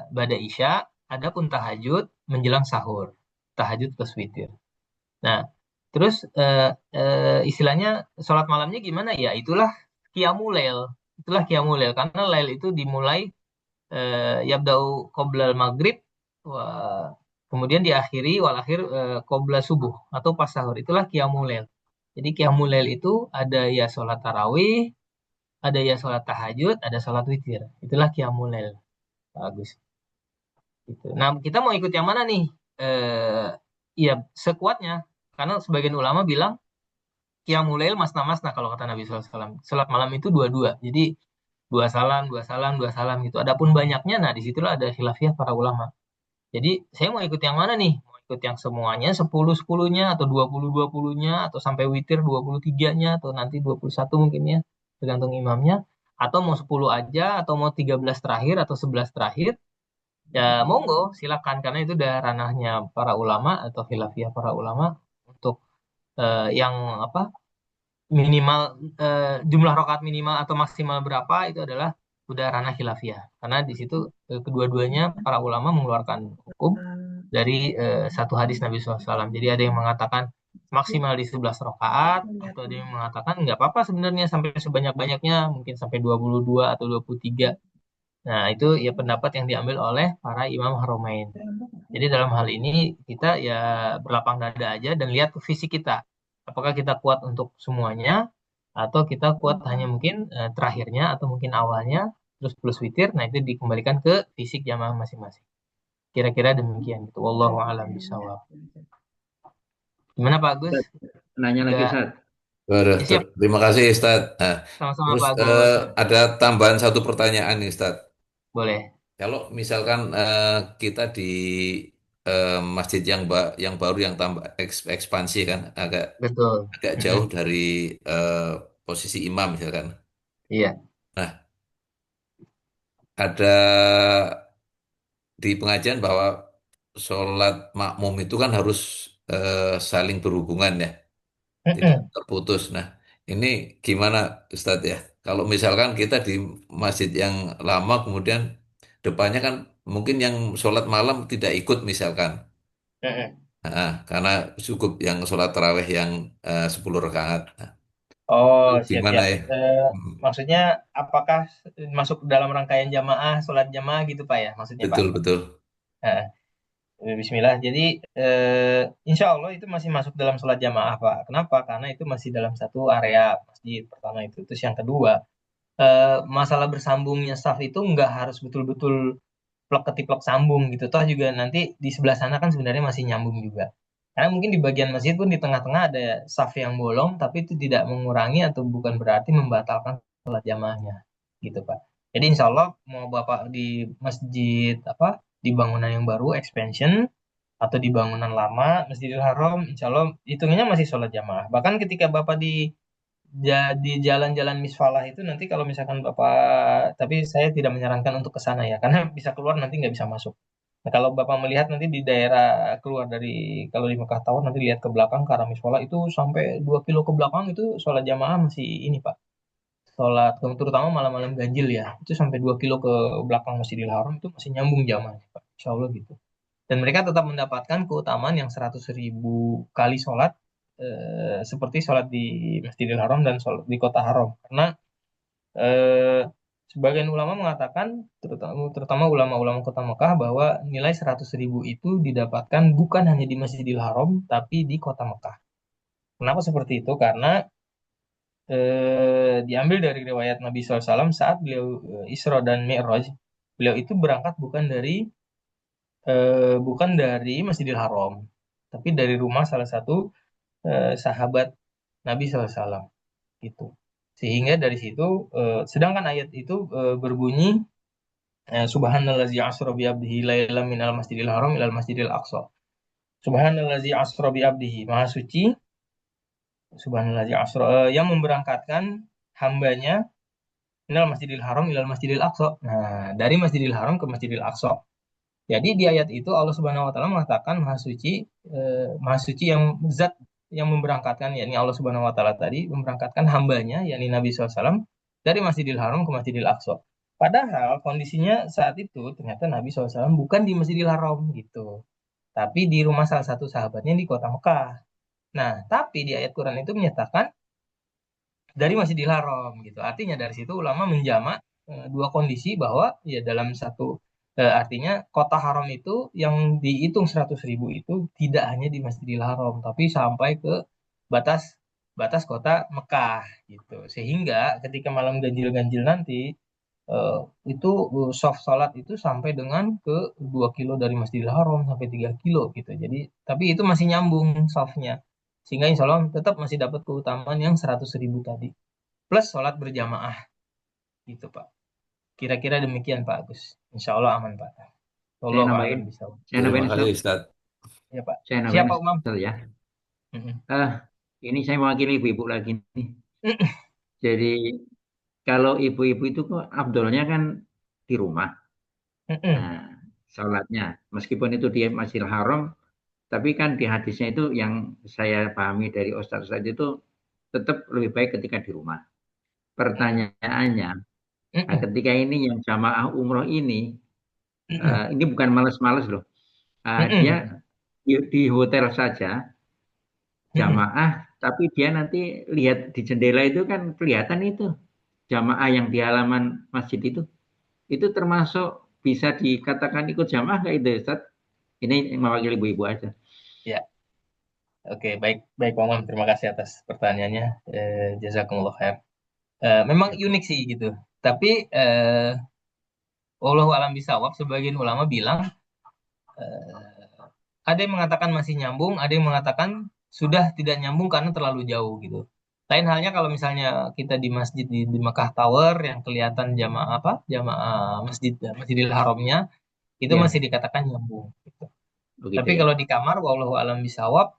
bada isya, adapun tahajud menjelang sahur. Tahajud plus witir. Nah, terus istilahnya sholat malamnya gimana ya? Itulah qiyamul lail. Itulah qiyamul lail karena lail itu dimulai yabda'u qoblal maghrib wa, kemudian diakhiri walakhir qobla subuh atau pas sahur. Itulah qiyamul lail. Jadi qiyamul lail itu ada ya sholat tarawih, ada ya sholat tahajud, ada sholat witir. Itulah qiyamul lail, Pak Agus. Gitu. Nah, kita mau ikut yang mana nih? Ya sekuatnya. Karena sebagian ulama bilang qiyamul lail masna-masna kalau kata Nabi SAW. Salat malam itu dua-dua. Jadi dua salam, dua salam, dua salam gitu. Adapun banyaknya, nah disitulah ada khilafiyah para ulama. Jadi saya mau ikut yang mana nih? Mau ikut yang semuanya 10-10-nya atau 20-20-nya atau sampai witir 23-nya atau nanti 21 mungkin ya, tergantung imamnya. Atau mau 10 aja atau mau 13 terakhir atau 11 terakhir. Ya monggo silakan karena itu udah ranahnya para ulama atau khilafiyah para ulama untuk yang apa minimal jumlah rakaat minimal atau maksimal berapa itu adalah udah ranah khilafiyah karena di situ kedua-duanya para ulama mengeluarkan hukum dari satu hadis Nabi SAW. Jadi ada yang mengatakan maksimal di 11 rakaat atau ada yang mengatakan nggak apa-apa sebenarnya sampai sebanyak-banyaknya mungkin sampai 22 atau 23. Nah, itu ya pendapat yang diambil oleh para imam Haramain. Jadi dalam hal ini kita ya berlapang dada aja dan lihat fisik kita. Apakah kita kuat untuk semuanya atau kita kuat hanya mungkin terakhirnya atau mungkin awalnya terus plus witir. Nah, itu dikembalikan ke fisik jamaah masing-masing. Kira-kira demikian gitu. Wallahu a'lam bishawab. Gimana Pak Agus? Nanya lagi, Udah Ustaz. Waduh, ya, siap. terima kasih Ustadz. Nah, Sama-sama terus Pak Agus. ada tambahan satu pertanyaan nih Ustadz. Boleh. Kalau misalkan kita di masjid yang baru yang tambah ekspansi kan agak Betul. agak jauh Mm-mm. dari eh, posisi imam misalkan. Iya. Nah, ada di pengajian bahwa sholat makmum itu kan harus saling berhubungan ya, tidak Mm-mm. terputus. Nah, ini gimana Ustadz ya? Kalau misalkan kita di masjid yang lama kemudian depannya kan mungkin yang sholat malam tidak ikut misalkan. Mm-mm. Nah, karena cukup yang sholat tarawih yang 10 rakaat. Nah, Oh, itu gimana siap-siap. ya? Eh, Hmm, maksudnya apakah masuk dalam rangkaian jamaah, sholat jamaah gitu Pak ya? Maksudnya Pak? betul, betul. Eh, Bismillah. Jadi insya Allah itu masih masuk dalam sholat jamaah Pak. Kenapa? Karena itu masih dalam satu area masjid pertama itu. Terus yang kedua, masalah bersambungnya saf itu nggak harus betul-betul plek ketiplek sambung gitu. Toh juga nanti di sebelah sana kan sebenarnya masih nyambung juga. Karena mungkin di bagian masjid pun di tengah-tengah ada saf yang bolong, tapi itu tidak mengurangi atau bukan berarti membatalkan sholat jamaahnya, gitu Pak. Jadi insya Allah mau Bapak di masjid apa di bangunan yang baru expansion atau di bangunan lama Masjidil Haram, insya Allah hitungannya masih sholat jamaah. Bahkan ketika Bapak di jalan-jalan misfalah itu nanti kalau misalkan Bapak, tapi saya tidak menyarankan untuk ke sana ya, karena bisa keluar nanti nggak bisa masuk. Nah, kalau Bapak melihat nanti di daerah keluar dari, kalau di Mekah Tower nanti lihat ke belakang ke arah misfalah itu sampai 2 kilo ke belakang itu sholat jamaah masih ini Pak. Sholat, terutama malam-malam ganjil ya, itu sampai 2 kilo ke belakang Masjidil Haram itu masih nyambung jamaah Pak. Insya Allah gitu. Dan mereka tetap mendapatkan keutamaan yang 100.000 kali sholat seperti sholat di Masjidil Haram dan sholat di Kota Haram. Karena eh, sebagian ulama mengatakan, terutama ulama-ulama Kota Mekah, bahwa nilai 100.000 itu didapatkan bukan hanya di Masjidil Haram, tapi di Kota Mekah. Kenapa seperti itu? Karena diambil dari riwayat Nabi SAW saat beliau Isra dan Mi'raj, beliau itu berangkat bukan dari Masjidil Haram, tapi dari rumah salah satu sahabat Nabi SAW gitu. Sehingga dari situ, sedangkan ayat itu berbunyi Subhanallazi asra bi abdihi lailam minal masjidil haram ilal masjidil aqsa. Subhanallazi asra bi abdihi, Maha suci Subhanallazi asra, yang memberangkatkan hambanya minal masjidil haram ilal masjidil aqsa. Nah, dari Masjidil Haram ke Masjidil Aqsa. Jadi di ayat itu Allah Subhanahu wa taala mengatakan Maha suci yang zat yang memberangkatkan, yakni Allah Subhanahu wa taala tadi memberangkatkan hambanya, yakni Nabi SAW dari Masjidil Haram ke Masjidil Aqsa. Padahal kondisinya saat itu ternyata Nabi SAW bukan di Masjidil Haram gitu, tapi di rumah salah satu sahabatnya di kota Mekah. Nah, tapi di ayat Quran itu menyatakan dari Masjidil Haram gitu. Artinya dari situ ulama menjamak dua kondisi bahwa ya dalam satu artinya kota haram itu yang dihitung 100.000 itu tidak hanya di Masjidil Haram tapi sampai ke batas batas kota Mekah gitu. Sehingga ketika malam ganjil-ganjil nanti eh, itu soft salat itu sampai dengan ke 2 kilo dari Masjidil Haram sampai 3 kilo gitu. Jadi tapi itu masih nyambung softnya. Sehingga insya Allah tetap masih dapat keutamaan yang 100.000 tadi. Plus sholat berjamaah gitu Pak. Kira-kira demikian Pak Agus. Insya Allah aman Pak. Saya Wallahu a'lam nambahin, bishawab. saya Terima nambahin kasih Ustaz, Ustaz. Ya Pak. saya nambahin Siapa Umam? Ustaz ya. Mm-mm. Eh, ini saya mewakili ibu-ibu lagi nih. Mm-mm. Jadi kalau ibu-ibu itu kok afdolnya kan di rumah. Mm-mm. Nah, sholatnya, meskipun itu di Masjidil Haram, tapi kan di hadisnya itu yang saya pahami dari Ustaz itu tetap lebih baik ketika di rumah. Mm-mm. Pertanyaannya, nah, Mm-mm. ketika ini yang jamaah umroh Mm-mm. ini bukan males-males loh. Dia Mm-mm. di hotel saja Mm-mm. jamaah, tapi dia nanti lihat di jendela itu kan kelihatan itu jamaah yang di halaman masjid itu termasuk bisa dikatakan ikut jamaah nggak itu Ustaz? Ini yang mewakili ibu-ibu aja. Ya, oke, baik, baik Pak Umam. Terima kasih atas pertanyaannya. Jazakumullah khair. Memang Ya, unik sih gitu. Tapi wallahu alam bisawab, sebagian ulama bilang ada yang mengatakan masih nyambung, ada yang mengatakan sudah tidak nyambung karena terlalu jauh gitu. Lain halnya kalau misalnya kita di masjid di Mekah Tower yang kelihatan jamaah apa? Jamaah Masjidil Haramnya itu masih ya, dikatakan nyambung gitu. begitu Tapi ya. kalau di kamar wallahu alam bisawab,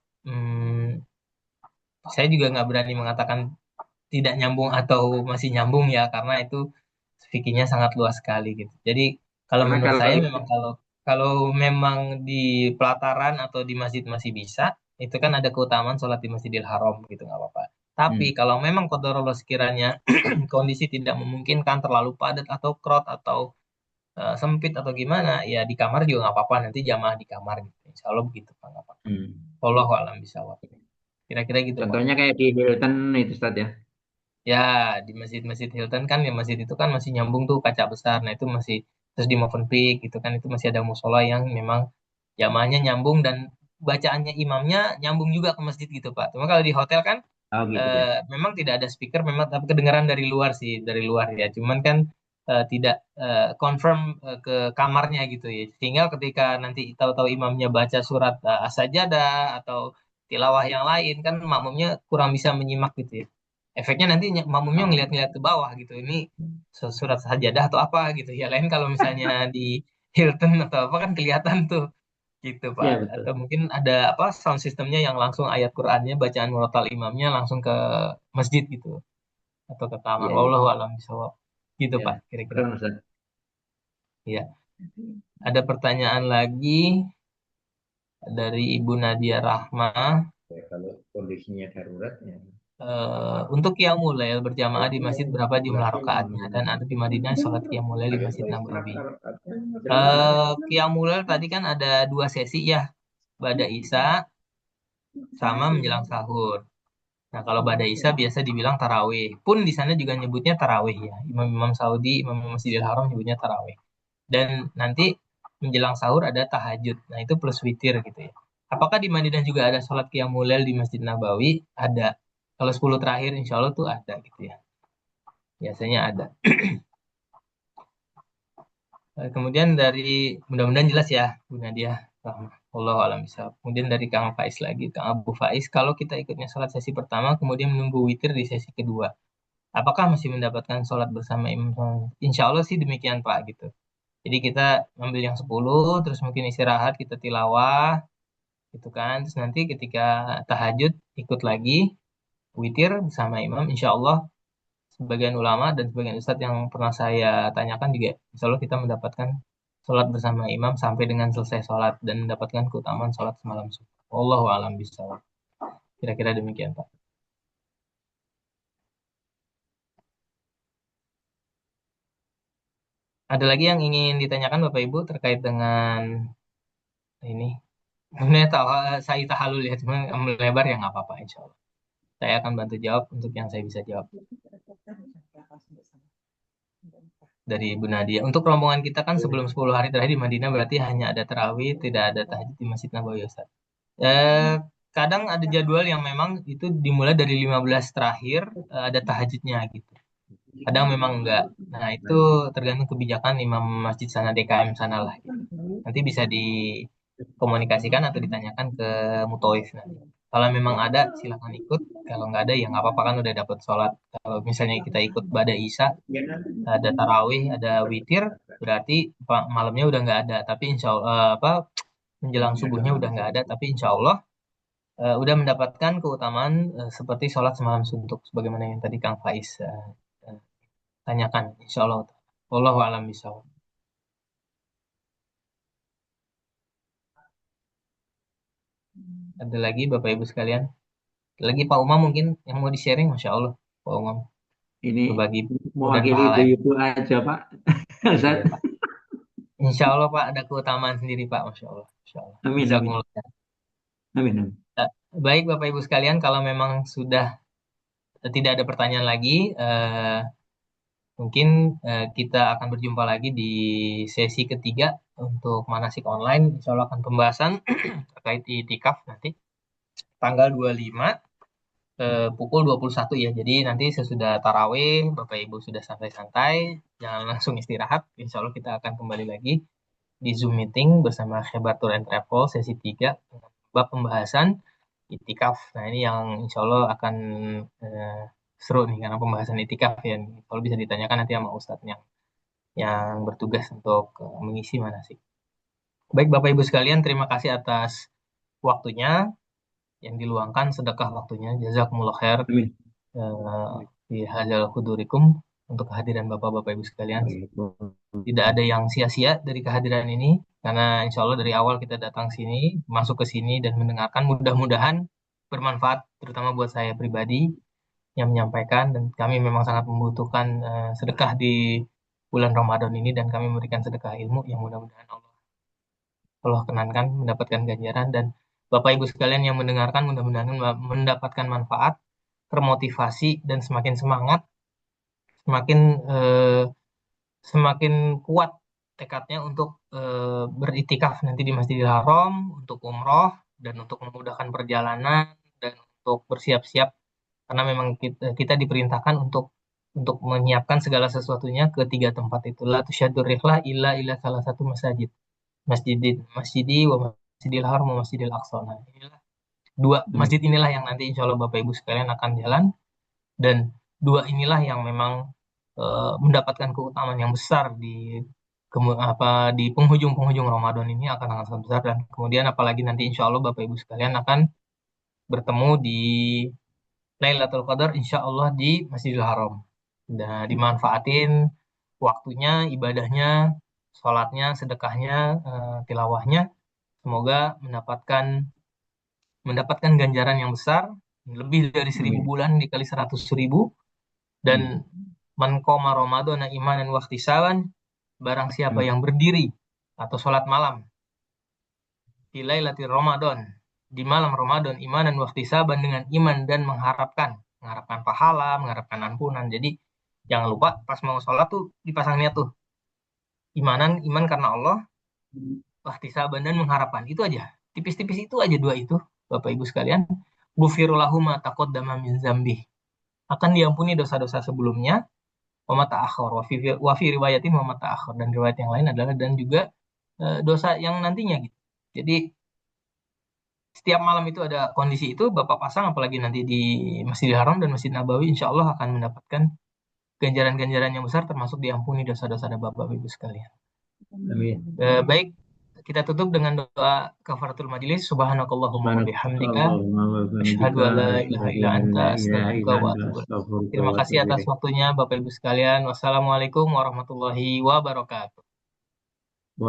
saya juga nggak berani mengatakan tidak nyambung atau masih nyambung ya karena itu fikihnya sangat luas sekali gitu. Jadi kalau Karena menurut kalau saya itu, memang kalau kalau memang di pelataran atau di masjid masih bisa, itu kan ada keutamaan sholat di Masjidil Haram gitu nggak apa-apa. Tapi hmm, kalau memang qadarullah sekiranya kondisi tidak memungkinkan terlalu padat atau crowd atau sempit atau gimana, ya di kamar juga nggak apa-apa. Nanti jamaah di kamar gitu. Insya Allah begitu Pak nggak apa-apa. hmm. Wallahu a'lam bishawab. Kira-kira gitu Pak. Contohnya kayak di Hilton itu Ustaz ya. Ya, di masjid-masjid Hilton kan, ya masjid itu kan masih nyambung tuh kaca besar. Nah, itu masih, terus di Movenpick gitu kan, itu masih ada musola yang memang jamaahnya nyambung dan bacaannya imamnya nyambung juga ke masjid gitu, Pak. Cuma kalau di hotel kan, Oh gitu ya. memang tidak ada speaker, memang tapi kedengaran dari luar sih, dari luar ya. Cuman kan tidak confirm ke kamarnya gitu ya. Sehingga ketika nanti tahu-tahu imamnya baca surat As-Sajdah atau tilawah yang lain, kan makmumnya kurang bisa menyimak gitu ya. Efeknya nanti makmumnya Oh, ngeliat-ngeliat ke bawah gitu. Ini surat sajadah atau apa gitu. Ya lain kalau misalnya di Hilton atau apa kan kelihatan tuh gitu Pak. ya Atau betul. mungkin ada apa sound systemnya yang langsung ayat Qur'annya bacaan murotal imamnya langsung ke masjid gitu atau ke kamar. Iya, iya. Wallahu a'lam bishawab. Gitu Ya, Pak kira-kira. keren Ustaz. Ya. Ada pertanyaan lagi dari Ibu Nadia Rahma. Ya, kalau kondisinya darurat ya. Untuk Qiyamul Lail berjamaah di masjid berapa jumlah rakaatnya dan ada di Madinah sholat Qiyamul Lail di Masjid Nabawi. Qiyamul Lail tadi kan ada dua sesi ya, Bada Isya sama menjelang sahur. Nah, kalau Bada Isya biasa dibilang tarawih. Pun di sana juga nyebutnya tarawih ya. Imam-imam Saudi, Imam Masjidil Haram nyebutnya tarawih. Dan nanti menjelang sahur ada tahajud. Nah, itu plus witir gitu ya. Apakah di Madinah juga ada sholat Qiyamul Lail di Masjid Nabawi? Ada. Kalau 10 terakhir insya Allah tuh ada gitu ya. Biasanya ada. Kemudian dari, mudah-mudahan jelas ya Bu Nadia. Allah alam bisa. Kemudian dari Kang Faiz lagi, Kang Abu Faiz, kalau kita ikutnya sholat sesi pertama, kemudian menunggu witir di sesi kedua, apakah masih mendapatkan sholat bersama imam? Insya Allah sih demikian Pak gitu. Jadi kita ambil yang 10, terus mungkin istirahat, kita tilawah, gitu kan. Terus nanti ketika tahajud, ikut lagi, witir bersama imam, insya Allah sebagian ulama dan sebagian ustadz yang pernah saya tanyakan juga, insya Allah kita mendapatkan sholat bersama imam sampai dengan selesai sholat dan mendapatkan keutamaan sholat semalam subuh. Wallahu alam bishawab. Kira-kira demikian, Pak. Ada lagi yang ingin ditanyakan Bapak Ibu terkait dengan ini? Sebenarnya saya tahalul ya, cuma melebar ya nggak apa-apa, insya Allah. Saya akan bantu jawab untuk yang saya bisa jawab dari Ibu Nadia. Untuk rombongan kita kan sebelum 10 hari terakhir di Madinah berarti hanya ada tarawih, tidak ada tahajud di Masjid Nabawi, Ustaz. Kadang ada jadwal yang memang itu dimulai dari 15 terakhir, ada tahajudnya gitu. Kadang memang enggak. Nah, itu tergantung kebijakan imam masjid sana, DKM sana lah gitu. Nanti bisa dikomunikasikan atau ditanyakan ke Mutawif nanti. Kalau memang ada, silakan ikut. Kalau nggak ada, ya nggak apa-apa, kan udah dapat sholat. Kalau misalnya kita ikut Bada Isya, ada tarawih, ada witir, berarti malamnya udah nggak ada. Tapi insya Allah, menjelang subuhnya udah nggak ada. Tapi insya Allah udah mendapatkan keutamaan seperti sholat semalam suntuk. Sebagaimana yang tadi Kang Faiz tanyakan, insya Allah. Wallahu a'lam bishawab. Ada lagi Bapak Ibu sekalian? Lagi Pak Umam mungkin yang mau di-sharing, Masya Allah. Pak Umam Ini berbagi dan mewakili pahala ya. ibu-ibu aja, Pak. Ustaz. Iya, Pak. Insya Allah Pak ada keutamaan sendiri Pak, Masya Allah. Masya Allah. Amin, amin. Jazakumullah khair. Amin, amin. Baik Bapak Ibu sekalian, kalau memang sudah tidak ada pertanyaan lagi, mungkin kita akan berjumpa lagi di sesi ketiga untuk manasik online. Insya Allah akan pembahasan terkait itikaf nanti tanggal 25 pukul 21 ya. Jadi nanti sesudah tarawih, Bapak Ibu sudah santai-santai, jangan langsung istirahat. Insya Allah kita akan kembali lagi di Zoom meeting bersama Hebat Tour and Travel sesi 3 bab pembahasan itikaf. Nah ini yang insya Allah akan seru nih karena pembahasan itikaf ya. Kalau bisa ditanyakan nanti sama Ustadz yang bertugas untuk mengisi manasik. Baik Bapak Ibu sekalian, terima kasih atas waktunya yang diluangkan, sedekah waktunya. Jazakumullah khair di hadzal hudurikum untuk kehadiran Bapak-Bapak Ibu sekalian. Tidak ada yang sia-sia dari kehadiran ini karena insya Allah dari awal kita datang sini, masuk ke sini dan mendengarkan, mudah-mudahan bermanfaat terutama buat saya pribadi yang menyampaikan, dan kami memang sangat membutuhkan sedekah di bulan Ramadan ini, dan kami memberikan sedekah ilmu yang mudah-mudahan Allah kenankan mendapatkan ganjaran, dan Bapak Ibu sekalian yang mendengarkan mudah-mudahan mendapatkan manfaat, termotivasi dan semakin semangat, semakin kuat tekadnya untuk beritikaf nanti di Masjidil Haram, untuk umroh dan untuk memudahkan perjalanan dan untuk bersiap-siap karena memang kita diperintahkan untuk menyiapkan segala sesuatunya ke 3 tempat itu. La tusyaddur rihlah illa salah satu masjid. Masjidi wa Masjidil Haram wa Masjidil Aqsa. Nah, inilah 2 masjid inilah yang nanti insya Allah Bapak Ibu sekalian akan jalan, dan 2 inilah yang memang mendapatkan keutamaan yang besar di penghujung Ramadan ini akan sangat besar, dan kemudian apalagi nanti insya Allah Bapak Ibu sekalian akan bertemu di Lailatul Qadar insya Allah di Masjidil Haram. Dan dimanfaatin waktunya, ibadahnya, sholatnya, sedekahnya, tilawahnya. Semoga mendapatkan ganjaran yang besar, lebih dari 1000 bulan dikali 100.000, dan man qoma Ramadhana imanan wa ihtisaban, barang siapa yang berdiri atau sholat malam di Lailatul Ramadan, di malam Ramadan, imanan wa ihtisaban, dengan iman dan mengharapkan pahala, mengharapkan ampunan. Jadi jangan lupa pas mau sholat tuh dipasang niat tuh, iman karena Allah, ihtisaban dan mengharapkan. Itu aja, tipis-tipis itu aja 2 itu Bapak Ibu sekalian. Ghufira lahu ma taqaddama min dzambih, akan diampuni dosa-dosa sebelumnya, wa ma ta'akhkhar, wa fi riwayatin wa ma ta'akhkhar, dan riwayat yang lain adalah dan juga dosa yang nantinya gitu. Jadi setiap malam itu ada kondisi itu Bapak pasang, apalagi nanti di Masjidil Haram dan Masjid Nabawi, insya Allah akan mendapatkan ganjaran-ganjaran yang besar, termasuk diampuni dosa-dosa Bapak Ibu sekalian. Amin. Baik, kita tutup dengan doa kafaratul majelis. Subhanakallahumma wa bihamdika asyhadu an la ilaha illa anta astaghfiruka wa atubu ilaik. Terima kasih atas waktunya Bapak Ibu sekalian. Wassalamualaikum warahmatullahi wabarakatuh.